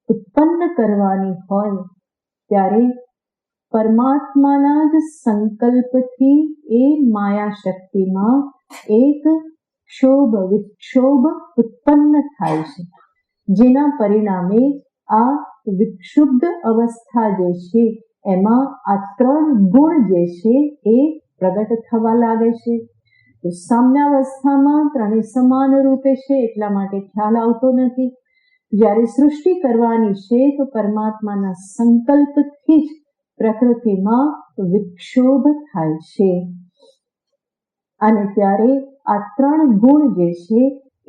ઉત્પન્ન કરવાની હોય ત્યારે પરમાત્માના જ સંકલ્પથી એ માયા શક્તિમાં એક ક્ષોભ વિક્ષોભ ઉત્પન્ન થાય છે, જેના પરિણામે આ વિક્ષુબ્ધ અવસ્થા જે છે એમાં આ 3 ગુણ જે છે એ પ્રગટ થવા લાગે છે. તો સામ્યાવસ્થામાં 3 સમાન રૂપે છે એટલા માટે ખ્યાલ આવતો નથી. જ્યારે સૃષ્ટિ કરવાની છે તો પરમાત્માના સંકલ્પથી જ પ્રકૃતિમાં વિક્ષોભ થાય છે અને ત્યારે આ 3 ગુણ જે છે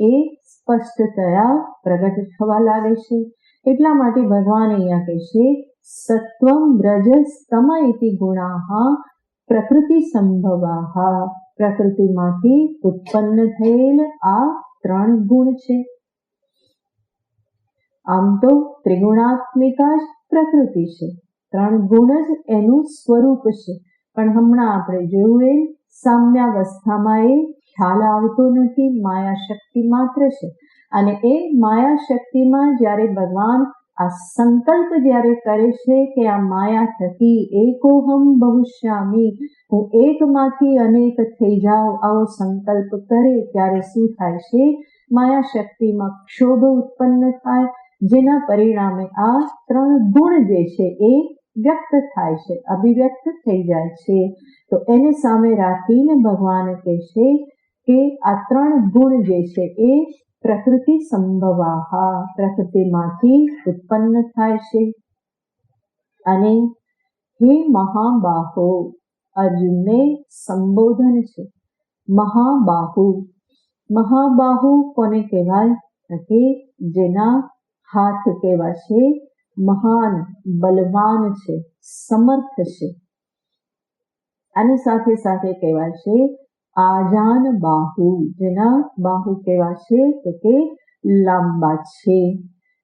એ સ્પષ્ટતયા પ્રગટ થવા લાગે છે. એટલા માટે ભગવાન અહીંયા કહે છે સત્વં રજસ્તમ ઇતિ ગુણાઃ પ્રકૃતિ સંભવાઃ. પ્રકૃતિમાંથી ઉત્પન્ન થયેલ આ 3 ગુણ છે. આમ તો ત્રિગુણાત્મિકા જ પ્રકૃતિ છે, 3 ગુણ જ એનું સ્વરૂપ છે, પણ હમણાં આપણે જોયું એમ સામ્યાવસ્થામાં એ ખ્યાલ આવતો નથી, માયા શક્તિ માત્ર છે. અને એ માયા શક્તિમાં જ્યારે ભગવાન આ સંકલ્પ જ્યારે કરે છે કે આ માયા થકી એકોહમ બહુશ્યામી, હું એકમાંથી અનેક થઈ જાઉં, આવો સંકલ્પ કરે ત્યારે શું થાય છે, માયા શક્તિમાં ક્ષોભ ઉત્પન્ન થાય, જેના પરિણામે આ 3 ગુણ જે છે એ વ્યક્ત થાય છે, અભિવ્યક્ત થઈ જાય છે. તો એને સામે રાખીને ભગવાન કહે છે કે આ 3 ગુણ જે છે એ પ્રકૃતિ સંભવાહ, પ્રકૃતિમાંથી ઉત્પન્ન થાય છે. અને હે મહાબાહો, અર્જુનને સંબોધન છે. મહાબાહુ, મહાબાહુ કોને કહેવાય કે જેના હાથ કેવા છે, મહાન બલવાન છે, સમર્થ છે. અને સાથે સાથે કહેવાય છે આજાન બાહુ, જેના બાહુ કેવા છે તો કે લાંબા છે.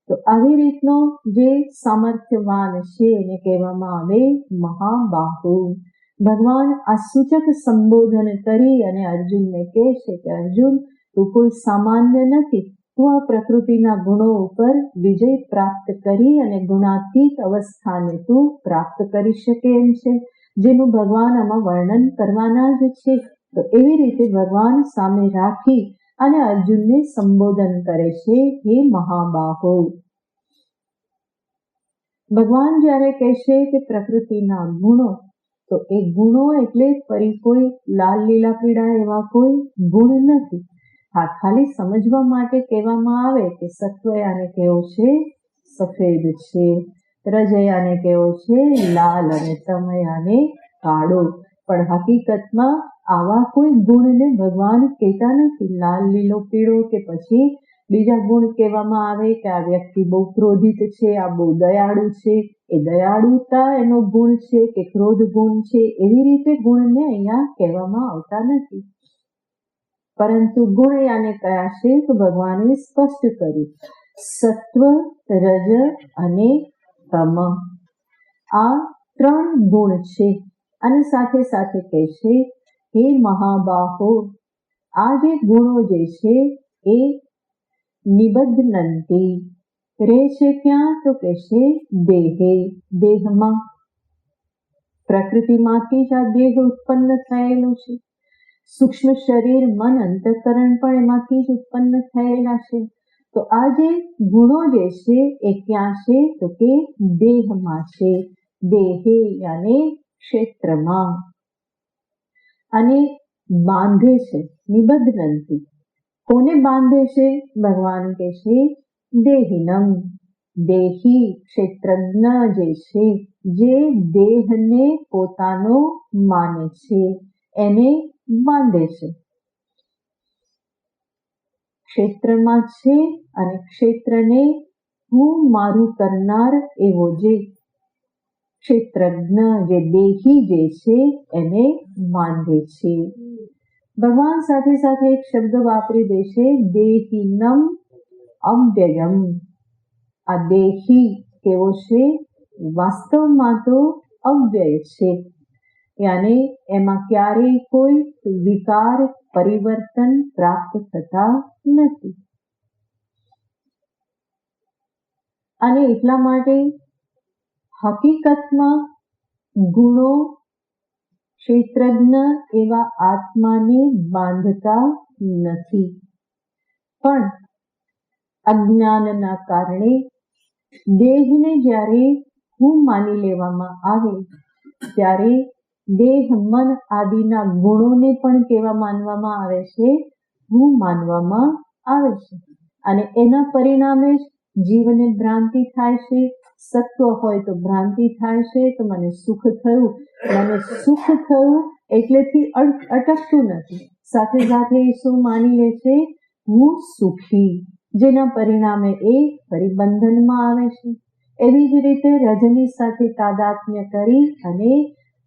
તો આવી રીતનો જે સામર્થ્યવાન છે એને કહેવામાં આવે મહાબાહુ. ભગવાન આ સૂચક સંબોધન કરી અને અર્જુનને કહે છે કે અર્જુન, તું કોઈ સામાન્ય નથી. તું આ પ્રકૃતિના ગુણો ઉપર વિજય પ્રાપ્ત કરી અને ગુણાતીત અવસ્થાને તું પ્રાપ્ત કરી શકે એમ છે, જેનું ભગવાન આમાં વર્ણન કરવાના જ છે. તો એવી રીતે ભગવાન સામે રાખી અને અર્જુનને સંબોધન કરે છે, હે મહાબાહો. ભગવાન જ્યારે કહેશે કે પ્રકૃતિના ગુણો, તો એ ગુણો એટલે ફરી કોઈ લાલ લીલા પીળા એવા કોઈ ગુણ નથી. હા, ખાલી સમજવા માટે કહેવામાં આવે કે સત્વયાને કેવો છે, સફેદ છે, રજયાને કેવો છે, લાલ, અને તમયાને કાળો. પણ હકીકતમાં આવા કોઈ ગુણને ભગવાન કહેતા નથી. લાલ લીલો પીળો કે પછી બીજા ગુણ કહેવામાં આવે કે આ વ્યક્તિ બહુ ક્રોધિત છે, આ બહુ દયાળુ છે, એ દયાળુતા એનો ગુણ છે કે ક્રોધ ગુણ છે, એવી રીતે ગુણને અહીંયા કહેવામાં આવતા નથી. પરંતુ ગુણ યાને કયા છે તો ભગવાને સ્પષ્ટ કર્યું, સત્વ, રજ અને તમ. આ 3 ગુણ છે. અને સાથે સાથે કહે છે, હે મહાબાહો, આ જે ગુણો જે છે એ નિબધ્નંતી રહે છે ક્યાં તો કહે છે દેહે, દેહમાં. પ્રકૃતિમાંથી જ આ દેહ ઉત્પન્ન થયેલો છે. સૂક્ષ્મ શરીર, મન, અંતઃકરણ પણ એમાંથી જ ઉત્પન્ન થયેલા છે. તો આ જે ગુણો જે છે એ ક્યાં છે તો કે દેહમાં છે. દેહે યાને ક્ષેત્રમાં. અને બાંધે છે, નિબધ્નંતી. કોને બાંધે છે? ભગવાન કહે છે દેહિનમ. દેહી ક્ષેત્રજ્ઞ જે છે, જે દેહને પોતાનો માને છે, એને બાંધે છે. ક્ષેત્રમાં છે અને ક્ષેત્રને હું મારું કરનાર એવો જે ક્ષેત્રજ્ઞ, જે દેહી જે છે એને બાંધે છે. ભગવાન સાથે સાથે એક શબ્દ વાપરી દે છે, દેહિનમ અવ્યયમ. આ દેહી કેવો છે? વાસ્તવમાં તો અવ્યય છે. યાને એમાં ક્યારેય કોઈ વિકાર, પરિવર્તન પ્રાપ્ત થતા નથી. અને એટલા માટે હકીકતમાં ગુણો ક્ષેત્રજ્ઞ એવા આત્માને બાંધતા નથી. પણ અજ્ઞાનના કારણે દેહને જ્યારે હું માની લેવામાં આવે ત્યારે દેહ, મન આદિના ગુણોને પણ કેવા માનવામાં આવે છે? હું માનવામાં આવે છે. અને એના પરિણામે જ જીવને ભ્રાંતિ થાય છે. સત્વ હોય તો ભ્રાંતિ થાય છે, તો મને સુખ થયું, મને સુખ થયું એટલેથી અટકતું નથી. સાથે સાથે એ શું માની લે છે? હું સુખી, જેના પરિણામે એ ફરી બંધનમાં આવે છે. એવી જ રીતે રજની સાથે તાદાત્મ્ય કરી અને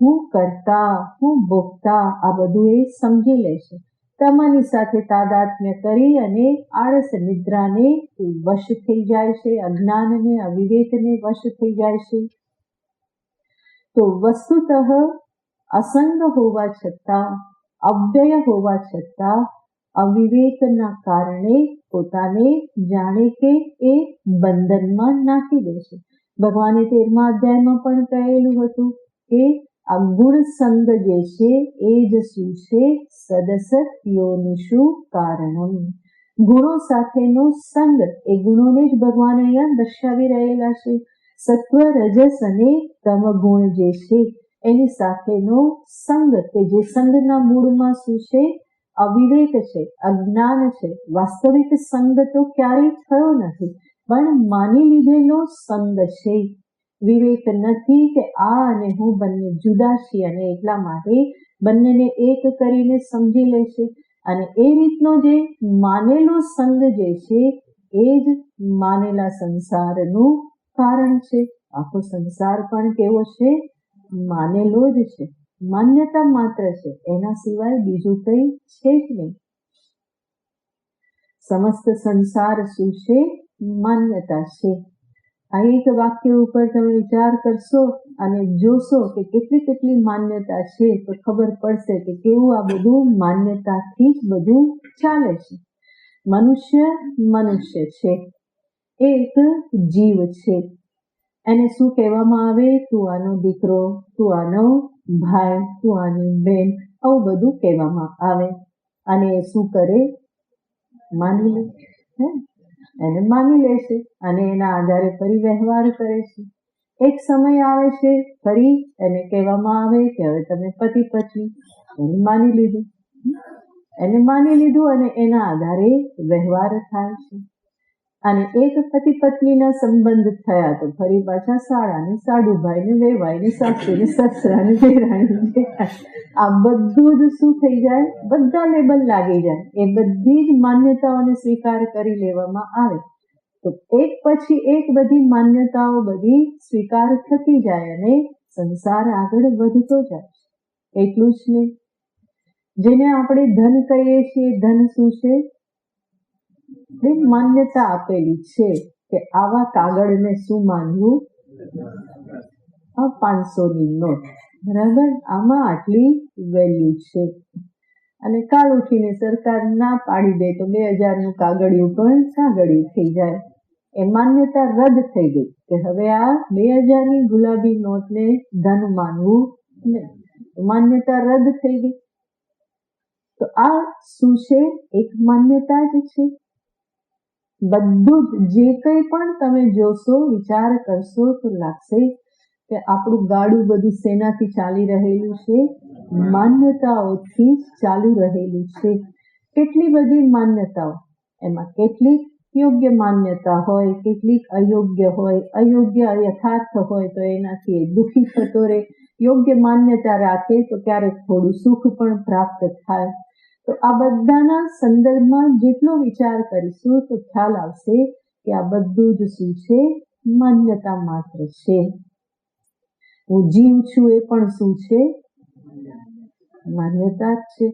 હું કરતા, હું ભોગતા, આ બધું એ સમજી લે છે. તમની સાથે તાદાત્મ્ય કરી અને આળસ નિદ્રાને વશ થઈ જાય છે, અજ્ઞાનને, અવિવેકને વશ થઈ જાય છે. તો વસ્તુતઃ અસંગ હોવા છતાં, અવ્યય હોવા છતાં અવિવેકના કારણે પોતાને જાણે કે એ બંધનમાં નાખી દે છે. ભગવાને 13મા અધ્યાયમાં પણ કહેલું હતું કે આ ગુણ સંગ જે છે એ જ શું છે? સદસત યોનિષુ કારણમ. ગુણો સાથેનો સંગ, એ ગુણોને જ ભગવાન અહીંયા દર્શાવી રહેલા છે. સત્વ, રજસ અને તમ ગુણ જે છે એની સાથેનો સંગ, કે જે સંગના મૂળમાં શું છે? અવિવેક છે, અજ્ઞાન છે. વાસ્તવિક સંગ તો ક્યારેય થયો નથી, પણ માની લીધેલો સંગ છે. વિવેક નથી કે આ અને હું બંને જુદા છીએ અને એટલા માટે બંનેને એક કરીને સમજી લે છે. અને એ રીતનો જે માનેલો સંગ જે છે એ જ માનેલા સંસારનું કારણ છે. આખો સંસાર પણ કેવો છે? માનેલો જ છે. માન્યતા માત્ર છે, એના સિવાય બીજું કંઈ છે જ નહીં. સમસ્ત સંસાર શું છે? માન્યતા છે. આ એક વાક્ય ઉપર તમે વિચાર કરશો અને જોશો કે કેટલી કેટલી માન્યતા છે તો ખબર પડશે કે કેવું આ બધું માન્યતાથી જ બધું ચાલે છે. મનુષ્ય મનુષ્ય છે, એક જીવ છે. એને શું કહેવામાં આવે? તું આનો દીકરો, તું આનો ભાઈ, તું આની બેન, આવું બધું કહેવામાં આવે. અને એ શું કરે? માની લે. એને માની લે છે અને એના આધારે ફરી વ્યવહાર કરે છે. એક સમય આવે છે ફરી એને કહેવામાં આવે કે હવે તમે પતિ પત્ની. એને માની લીધું. એને માની લીધું અને એના આધારે વ્યવહાર થાય છે. અને એક પતિ પત્નીના સંબંધ થયા તો ફરી પાછા સાળાને, સાડુભાઈને, વેવાઈને, સાસુને, સસરાને, દેરાણીને, આ બધું જ શું થઈ જાય? બધા લેબલ લાગી જાય. એ બધી જ માન્યતાઓને સ્વીકાર કરી લેવામાં આવે તો એક પછી એક બધી માન્યતાઓ બધી સ્વીકાર થતી જાય અને સંસાર આગળ વધતો જાય. એટલું જ નહીં, જેને આપણે ધન કહીએ છીએ, ધન શું છે? માન્યતા આપેલી છે કે આવા કાગળને શું માનવું? 500ની નોટ, બરાબર, આમાં આટલી વેલ્યુ છે. અને કાલ ઉઠીને સરકાર ના પાડી દે તો 2000નું કાગળિયું પણ કાગળિયું થઈ જાય. એ માન્યતા રદ થઈ ગઈ કે હવે આ 2000ની ગુલાબી નોટને ધન માનવું નહીં. માન્યતા રદ થઈ ગઈ. તો આ શું છે? એક માન્યતા જ છે. બધું જ જે કંઈ પણ તમે જોશો, વિચાર કરશો તો લાગશે કે આપણું ગાડું બધું શેનાથી ચાલી રહેલું છે? માન્યતાઓથી ચાલુ રહેલું છે. કેટલી બધી માન્યતાઓ, એમાં કેટલીક યોગ્ય માન્યતા હોય, કેટલીક અયોગ્ય હોય. અયોગ્ય યથાર્થ હોય તો એનાથી દુઃખી થતો રહે. યોગ્ય માન્યતા રાખે તો ક્યારેક થોડું સુખ પણ પ્રાપ્ત થાય. તો આ બધાના સંદર્ભમાં જેટલો વિચાર કરીશું તો ખ્યાલ આવશે કે આ બધું જ શું છે? માન્યતા માત્ર છે. હું જીવ છું એ પણ શું છે? માન્યતા જ છે.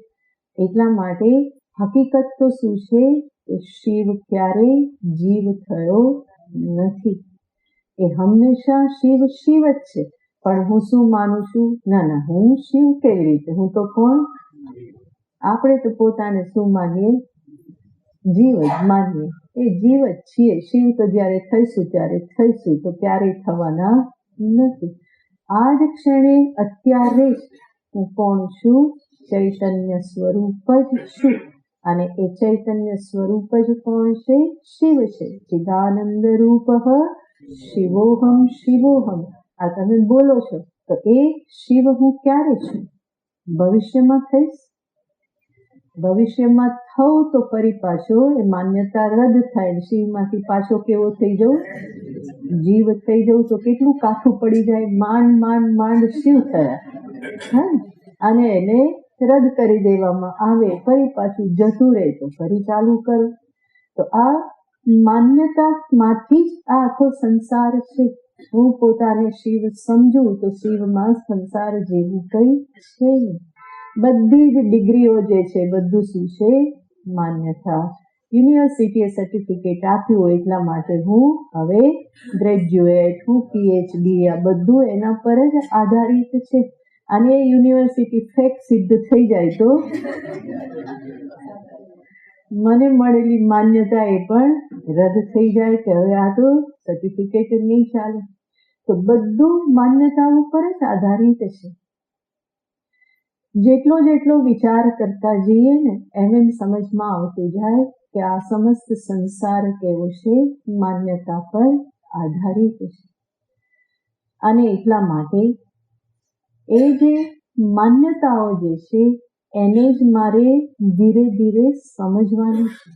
એટલા માટે હકીકત તો શું છે કે શિવ ક્યારેય જીવ થયો નથી. એ હંમેશા શિવ શિવ જ છે. પણ હું શું માનું છું? ના, હું શિવ કેવી રીતે? હું તો કોણ? આપણે તો પોતાને શું માનીએ? જીવ જ માનીએ. એ જીવ જ છીએ. શિવ તો જ્યારે થઈશું ત્યારે થઈશું, તો ક્યારેય થવાના નથી. આ જ ક્ષણે અત્યારે જ હું કોણ છું? ચૈતન્ય સ્વરૂપ જ છું. અને એ ચૈતન્ય સ્વરૂપ જ કોણ છે? શિવ છે. ચિદાનંદ રૂપ શિવોહમ શિવોહમ. આ તમે બોલો છો તો એ શિવ હું ક્યારે છું? ભવિષ્યમાં થઈશ. ભવિષ્યમાં થવું તો ફરી પાછો એ માન્યતા રદ થાય. શિવમાંથી પાછો કેવો થઈ જવું? જીવ થઈ જવું. તો કેટલું કાઠું પડી જાય. માંડ શિવ થયા. અને એને રદ કરી દેવામાં આવે, ફરી પાછું જતું રહે તો ફરી ચાલુ કરો. તો આ માન્યતામાંથી જ આ આખો સંસાર છે. હું પોતાને શિવ સમજું તો શિવમાં સંસાર જેવું કંઈ છે નહીં. બધી જ ડિગ્રીઓ જે છે બધું શું છે? માન્યતા. યુનિવર્સિટીએ સર્ટિફિકેટ આપ્યું એટલા માટે હું હવે ગ્રેજ્યુએટ, હું PhD, આ બધું એના પર જ આધારિત છે. અને યુનિવર્સિટી ફેક સિદ્ધ થઈ જાય તો મને મળેલી માન્યતા એ પણ રદ થઈ જાય કે હવે આ તો સર્ટિફિકેટ નહીં ચાલે. તો બધું માન્યતા ઉપર જ આધારિત છે. જેટલો વિચાર કરતા જઈએ ને એમ સમજમાં આવતું જાય કે આ સમસ્ત સંસાર કેવો છે? માન્યતા પર આધારિત છે. અને એટલા માટે એ જે માન્યતાઓ જે છે એને જ મારે ધીરે ધીરે સમજવાનું છે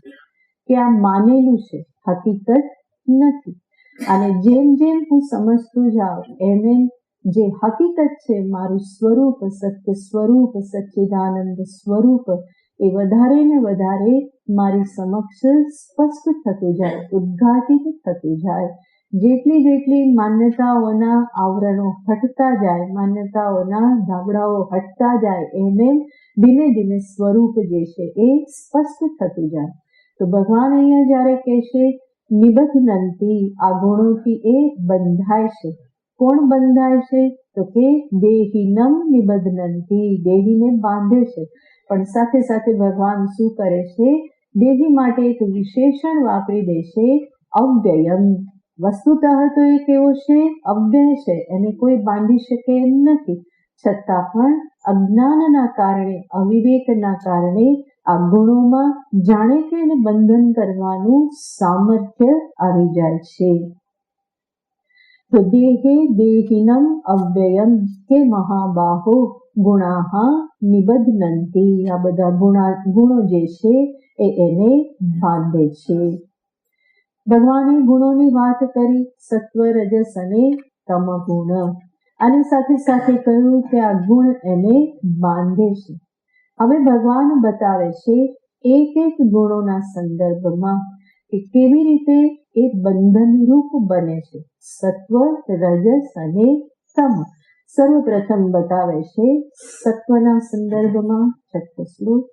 કે આ માનેલું છે, હકીકત નથી. અને જેમ જેમ હું સમજતું જાઉં એમ જે હકીકત છે, મારું સ્વરૂપ, સત્ય સ્વરૂપ, સચ્ચિદાનંદ સ્વરૂપ, એ વધારે ને વધારે મારી સમક્ષ સ્પષ્ટ થતું જાય, ઉદ્ઘાટિત થતું જાય. જેટલી માન્યતાઓના આવરણો હટતા જાય, માન્યતાઓના ધાબળાઓ હટતા જાય, એમ ધીમે ધીમે સ્વરૂપ જે છે એ સ્પષ્ટ થતું જાય. તો ભગવાન અહીંયા જ્યારે કહે છે નિબધ્નંતી, આ ગુણોથી એ બંધાય છે. કોણ બંધાય છે? તો કે દેહિનમ નિબધ્નંતી, દેહીને બાંધે છે. પણ સાથે સાથે ભગવાન શું કરે છે? દેહી માટે એક વિશેષણ વાપરી દે છે, અવ્યયમ. વસ્તુતઃ તો એ કેવો છે? અવ્યય છે, એને કોઈ બાંધી શકે એમ નથી. છતાં પણ અજ્ઞાનના કારણે, અવિવેકના કારણે આ ગુણોમાં જાણે કે એને બંધન કરવાનું સામર્થ્ય આવી જાય છે. તો દેહે દેહિનમ અવ્યયમ હે મહાબાહો ગુણાહા નિબધ્નંતી, આ બધા ગુણો જે છે એ એને બાંધે છે. ભગવાને ગુણોની વાત કરી, સત્વ, રજસ અને તમ ગુણ. આની સાથે સાથે કહ્યું કે આ ગુણ એને બાંધે છે. હવે ભગવાન બતાવે છે એક એક ગુણોના સંદર્ભમાં કે કેવી રીતે એ બંધનરૂપ બને છે. સત્વ, રજસ અને તમ. સર્વપ્રથમ બતાવે છે સત્વના સંદર્ભમાં. છઠ્ઠો શ્લોક.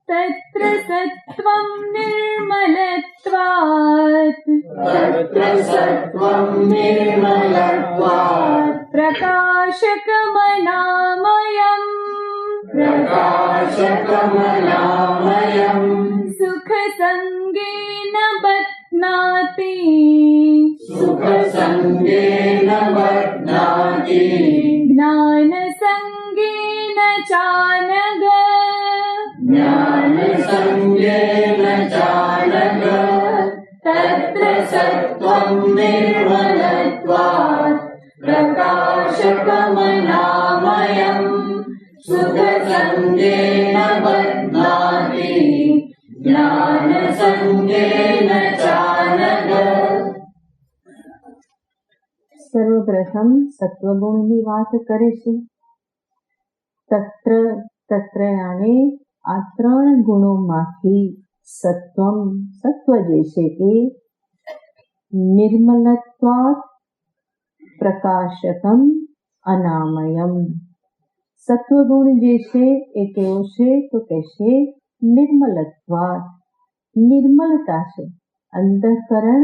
તત્ર સત્વં નિર્મલત્વાत्, તત્ર સત્વં નિર્મલત્વાत्, પ્રકાશકમનામયં, પ્રકાશકમનામયં, સુખસંગેન બધ્નાતિ, સુખસંગેન બધ્નાતિ, જ્ઞાનસંગેન ચાનઘ, જ્ઞાનસંગેન ચાનઘ. તત્ર સત્વં નિર્મલત્વાत्, પ્રકાશકમનામયં, સુખસંગેન બધ્નાતિ, જ્ઞાનસંગેન ચાનઘ. સર્વપ્રથમ સત્વગુણની વાત કરે છે. તત્ર યાને આ ત્રણ ગુણોમાંથી સત્વમ, સત્વ જે છે એ નિર્મલત્વાत्, પ્રકાશકમ, અનામયમ. સત્વગુણ જે છે એ કેવો છે? તો કહેશે નિર્મલત્વાत्, નિર્મલતા છે. અંતઃકરણ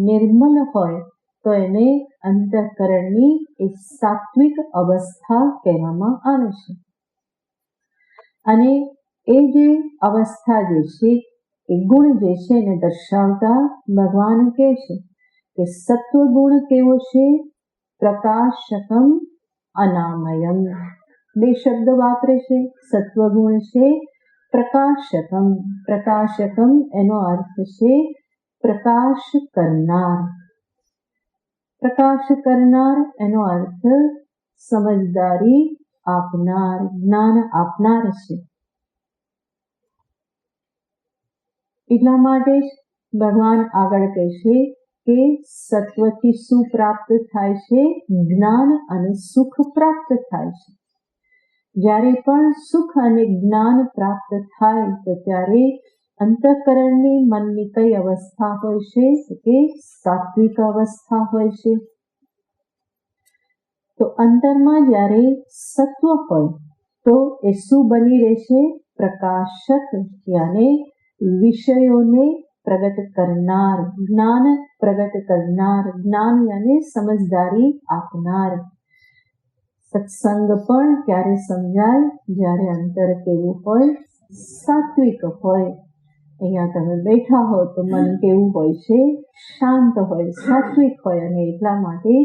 નિર્મલ હોય તો એને અંતઃકરણની એક સાત્વિક અવસ્થા કહેવામાં આવે છે. અને એ જે અવસ્થા જે છે એ ગુણ જે છે એને દર્શાવતા ભગવાન કહે છે કે સત્વગુણ કેવો છે? પ્રકાશકમ, અનામયમ. બે શબ્દ વાપરે છે. સત્વગુણ છે પ્રકાશકમ. પ્રકાશકમ એનો અર્થ છે પ્રકાશ કરનાર. પ્રકાશ કરનાર એનો અર્થ સમજદારી આપનાર, જ્ઞાન આપનાર છે. એટલા માટે જ ભગવાન આગળ કહે છે કે સત્વથી શું પ્રાપ્ત થાય છે? જ્ઞાન અને સુખ પ્રાપ્ત થાય છે. જ્યારે પણ સુખ અને જ્ઞાન પ્રાપ્ત થાય તો ત્યારે અંતઃકરણની, મનની કઈ અવસ્થા હોય છે? કે સાત્વિક અવસ્થા હોય છે. તો અંતરમાં જ્યારે સત્વ હોય તો એ શું બની રહેશે? પ્રકાશક, યાને વિષયોને પ્રગટ કરનાર, જ્ઞાન પ્રગટ કરનાર, જ્ઞાન યાને સમજદારી આપનાર. સત્સંગ પણ ક્યારે સમજાય? જ્યારે અંતર કેવું હોય? સાત્વિક હોય. અહીંયા તમે બેઠા હો તો મન કેવું હોય છે? શાંત હોય, સાત્વિક હોય. અને એટલા માટે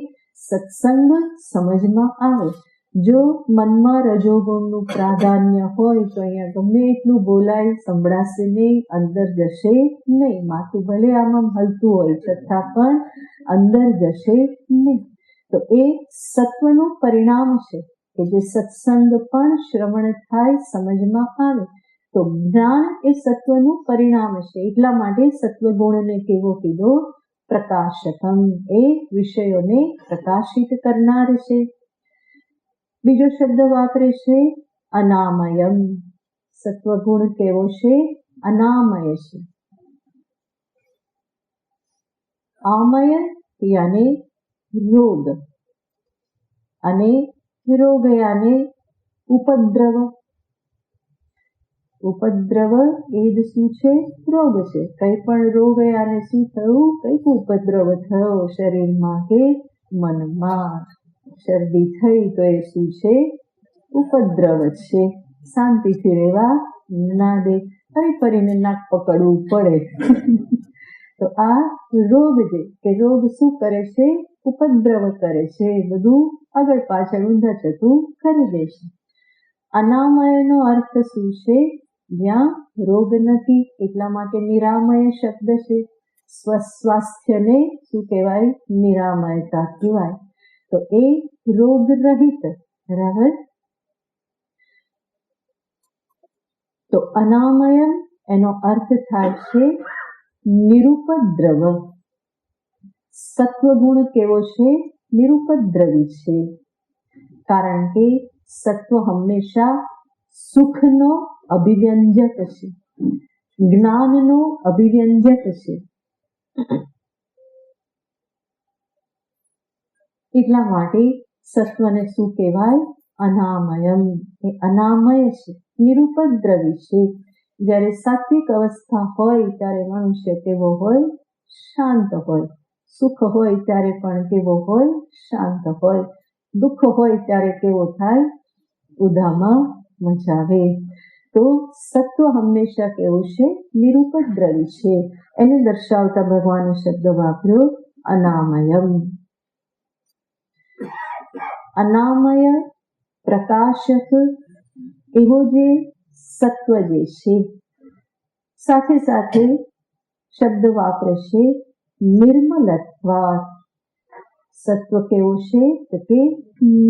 સત્સંગ સમજમાં આવે. જો મનમાં રજોગુણનું પ્રાધાન્ય હોય તો અહીંયા ગમે એટલું બોલાય સંભળાશે નહીં, અંદર જશે નહીં. માથું ભલે આમાં હલતું હોય છતાં પણ અંદર જશે નહીં. તો એ સત્વનું પરિણામ છે કે જે સત્સંગ પણ શ્રવણ થાય, સમજમાં આવે. તો જ્ઞાન એ સત્વનું પરિણામ છે. એટલા માટે સત્વગુણને કેવો કીધો? પ્રકાશકમ. એ વિષયોને પ્રકાશિત કરનાર છે. બીજો શબ્દ વાપરે છે અનામયમ. સત્વગુણ કેવો છે? અનામય છે. આમય યાને રોગ, અને રોગ યાને ઉપદ્રવ. ઉપદ્રવ એ જ શું છે? રોગ છે. કંઈ પણ રોગ એ આને શું થયું? કંઈક ઉપદ્રવ થયો શરીરમાં કે મનમાં. શરદી થઈ તો એ શું છે? ઉપદ્રવ છે. શાંતિથી રહેવા ના દે, ફરી ફરીને નાક પકડવું પડે. તો આ રોગ છે કે રોગ શું કરે છે? ઉપદ્રવ કરે છે. બધું આગળ પાછળ ઊંધા જતું કરી દે છે. અનામયનો અર્થ શું છે? જ્યાં રોગ નથી એટલા માટે નિરામય શબ્દ છે. સ્વાસ્થ્યને શું કહેવાય? નિરામયતા કહેવાય. તો એ રોગ રહિત, બરાબર. તો અનામયમ એનો અર્થ થાય છે નિરુપદ્રવ. સત્વગુણ કેવો છે? નિરુપદ્રવી છે. કારણ કે સત્વ હંમેશા સુખનો અભિવ્યંજક છે, જ્ઞાનનો અભિવ્યંજક છે. એટલા માટે સત્વને શું કહેવાય? અનામયમ. એ અનામય છે, નિરુપદ્રવી છે. જ્યારે સાત્વિક અવસ્થા હોય ત્યારે મનુષ્ય કેવો હોય? શાંત હોય. સુખ હોય ત્યારે પણ કેવો હોય? શાંત હોય. દુઃખ હોય ત્યારે કેવો થાય? ઉદામાં મચાવે. તો સત્વ હંમેશા કેવું છે? નિરુપદ્રવી છે. એને દર્શાવતા ભગવાને શબ્દ વાપર્યો અનામયમ. અનામય પ્રકાશક એવો જે સત્વ જે છે, સાથે સાથે શબ્દ વાપરે છે નિર્મલત્વાત. સત્વ કેવું છે? તો કે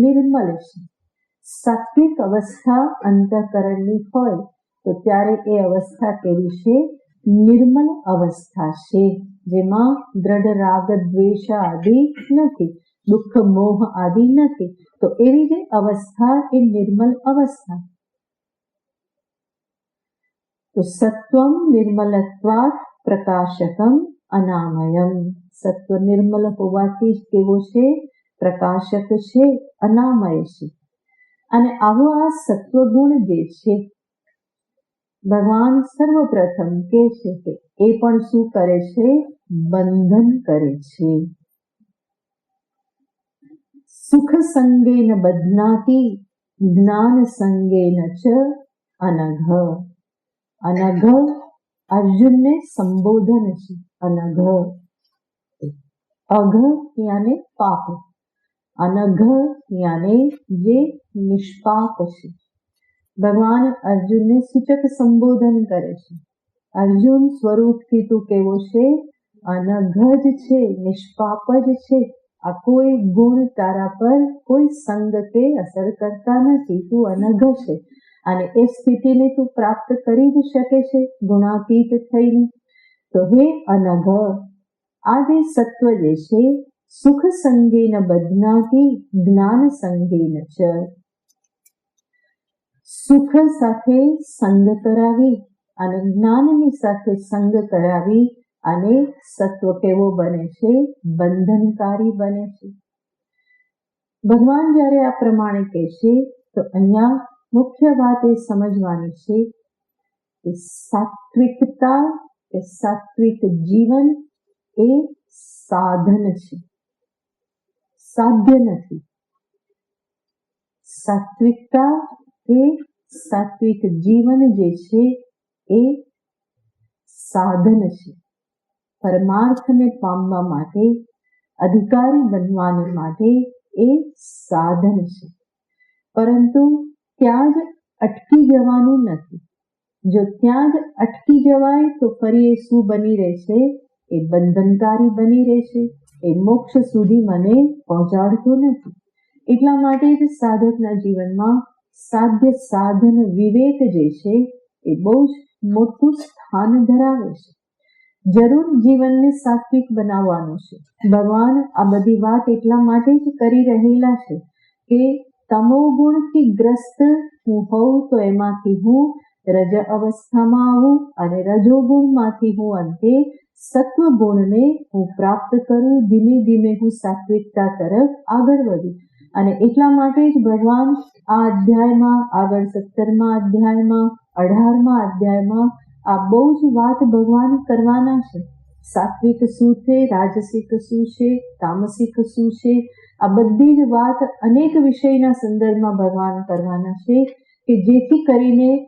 નિર્મલ છે. સાત્વિક અવસ્થા અંતઃકરણની હોય તો ત્યારે એ અવસ્થા કેવી છે? નિર્મલ અવસ્થા છે, જેમાં દ્રઢ રાગ દ્વેષ આદિ નથી, દુઃખ મોહ આદિ નથી. તો એવી જે અવસ્થા એ નિર્મલ અવસ્થા. તો સત્વમ નિર્મલત્વાત પ્રકાશકમ અનામયમ. સત્વ નિર્મલ હોવાથી જ કેવો છે? પ્રકાશક છે, અનામય છે. અને આવો આ સત્વગુણ જે છે, ભગવાન સર્વપ્રથમ કહે છે કે એ પણ શું કરે છે? બંધન કરે છે. સુખ સંગેન બધ્નાતિ જ્ઞાન સંગેન ચ અનઘ. અનઘ અર્જુનને સંબોધન છે. અનઘ, અઘ યાને પાપ, અનઘ યાને જે નિષ્પાપ છે. ભગવાન અર્જુનને સૂચક સંબોધન કરે છે. અર્જુન સ્વરૂપથી તું કેવો છે? અનઘ જ છે, નિષ્પાપ જ છે. આ કોઈ ગુણ તારા પર કોઈ સંગ કે અસર કરતા નથી. તું અનઘ છે અને એ સ્થિતિને તું પ્રાપ્ત કરી જ શકે છે ગુણાતીત થઈને. તો હે અનઘ, આ જે સત્વ જે છે સુખ સંગેન બધ્નાતિ જ્ઞાન સંગેન ચ. સુખ સાથે સંગ કરાવી અને જ્ઞાનની સાથે સંગ કરાવી અને સત્વ કેવો બને છે? બંધનકારી બને છે. ભગવાન જ્યારે આ પ્રમાણે કહે છે તો અહીંયા મુખ્ય વાત એ સમજવાની છે કે સાત્વિકતા કે સાત્વિક જીવન એ સાધન છે, સાધ્ય નથી. સાત્વિકતા કે સાત્વિક જીવન જે છે એ સાધન છે. પરમાર્થને પામવા માટે, અધિકારી બનવાને માટે એ સાધન છે. પરંતુ ત્યાં જ અટકી જવાનું નથી. જો ત્યાં જ અટકી જવાય તો ફરી એ શું બની રહેશે? એ બંધનકારી બની રહેશે. એ મોક્ષ સુધી મને પહોંચાડતું નથી. એટલા માટે જ સાધકના જીવનમાં સાધ્ય સાધન વિવેક જે છે એ બહુ જ મોટું સ્થાન ધરાવે છે. જરૂર જીવનને સાત્વિક બનાવવાનું છે. ભગવાન આ બધી વાત એટલા માટે જ કરી રહેલા છે કે તમોગુણથી ગ્રસ્ત હું હોઉં તો એમાંથી હું રજ અવસ્થામાં આવું અને રજોગુણમાંથી હું અંતે સત્વગુણને હું પ્રાપ્ત કરું. ધીમે ધીમે હું સાત્વિકતા તરફ આગળ વધું. અને એટલા માટે જ ભગવાન આ અધ્યાયમાં, આગળ 17મા અધ્યાયમાં 18મા અધ્યાયમાં આ બહુ જ વાત ભગવાન કરવાના છે. સાત્વિક શું છે, રાજસિક શું છે, તામસિક શું છે, આ બધી જ વાત અનેક વિષયના સંદર્ભમાં ભગવાન કરવાના છે કે જેથી કરીને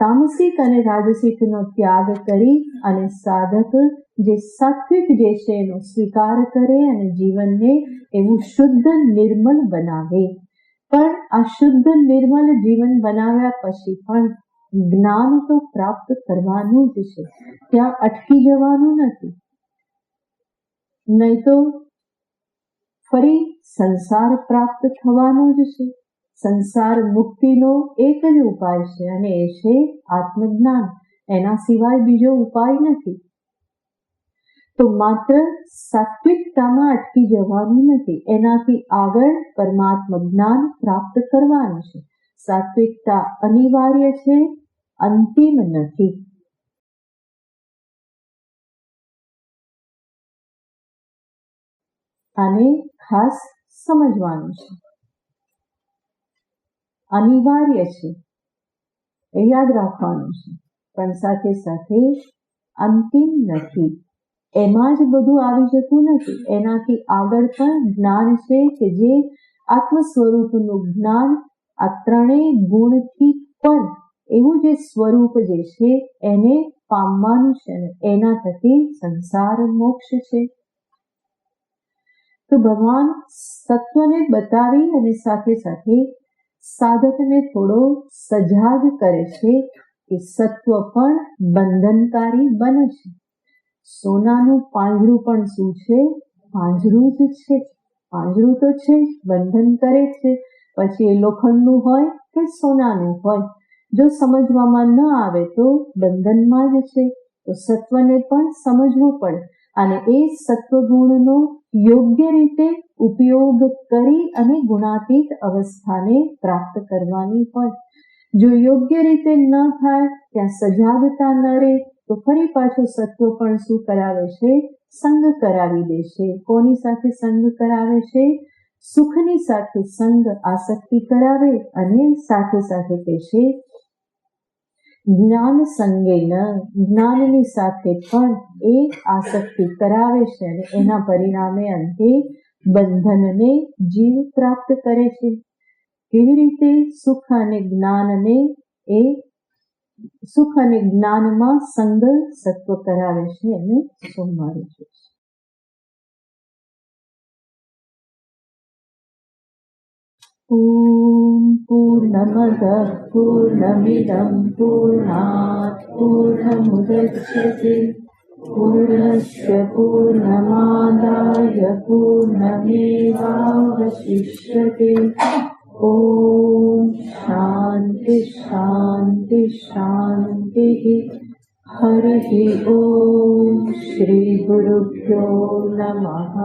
તામસિક અને રાજસિકનો ત્યાગ કરી અને સાધક જે સાત્વિક જે છે એનો સ્વીકાર કરે અને જીવનને એવું શુદ્ધ નિર્મલ બનાવે. પણ આ શુદ્ધ નિર્મલ જીવન બનાવ્યા પછી પણ જ્ઞાન તો પ્રાપ્ત કરવાનું જ છે, ત્યાં અટકી જવાનું નથી. નહીં તો ફરી સંસાર પ્રાપ્ત થવાનો જ છે. સંસાર મુક્તિનો એક જ ઉપાય છે અને એ છે આત્મજ્ઞાન. એના સિવાય બીજો ઉપાય નથી. તો માત્ર સાત્વિકતામાં અટકી જવાનું નથી, એનાથી આગળ પરમાત્મા જ્ઞાન પ્રાપ્ત કરવાનું છે. સાત્વિકતા અનિવાર્ય છે, અંતિમ નથી. આને ખાસ સમજવાનું છે. અનિવાર્ય છે એ યાદ રાખવાનું છે, પણ સાથે સાથે અંતિમ નથી. એમાં જ બધું આવી જતું નથી. એનાથી આગળ પણ જ્ઞાન છે કે જે આત્મ સ્વરૂપનું જ્ઞાન, આ ત્રણેય ગુણથી પર એવું જે સ્વરૂપ જે છે એને પામવાનું છે અને એના થકી સંસાર મોક્ષ છે. તો ભગવાન સત્વને બતાવી અને સાથે સાથે સાધકને થોડો સજાગ કરે છે કે સત્વ પણ બંધનકારી બને છે. સોનાનું પાંજરું પણ શું છે? પાંજરું જ છે. પાંજરું તો છે, બંધન કરે છે. પછી એ લોખંડનું હોય કે સોનાનું હોય, જો સમજવામાં ન આવે તો બંધનમાં જ છે. તો સત્વને પણ સમજવું પડે અને એ સત્વગુણનો યોગ્ય રીતે ઉપયોગ કરી અને ગુણાતીત અવસ્થાને પ્રાપ્ત કરવાની હોય. જો યોગ્ય રીતે ન થાય, ત્યાં સજાગતા ન રહે તો ફરી પાછું સત્વ પણ શું કરાવે છે? સંગ કરાવી દે છે. કોની સાથે સંગ કરાવે છે? સુખની સાથે સંગ આસક્તિ કરાવે અને સાથે સાથે કહે છે જ્ઞાન સંગેન, જ્ઞાનની સાથે પણ એ આસક્તિ કરાવે છે અને એના પરિણામે અંતે બંધનને જીવ પ્રાપ્ત કરે છે. કેવી રીતે? સુખ અને જ્ઞાનને એ સુખ અને જ્ઞાનમાં સંગ સત્વ કરાવે છે અને સોમવારે છે. ઓમ પૂર્ણમદ પૂર્ણમિદં પૂર્ણાત પૂર્ણમુદચ્યતે પૂર્ણસ્ય પૂર્ણમાદાય પૂર્ણમેવાવશિષ્યતે. ઓમ શાંતિ શાંતિ શાંતિ. હરિ ઓમ. શ્રી ગુરુભ્યો નમઃ.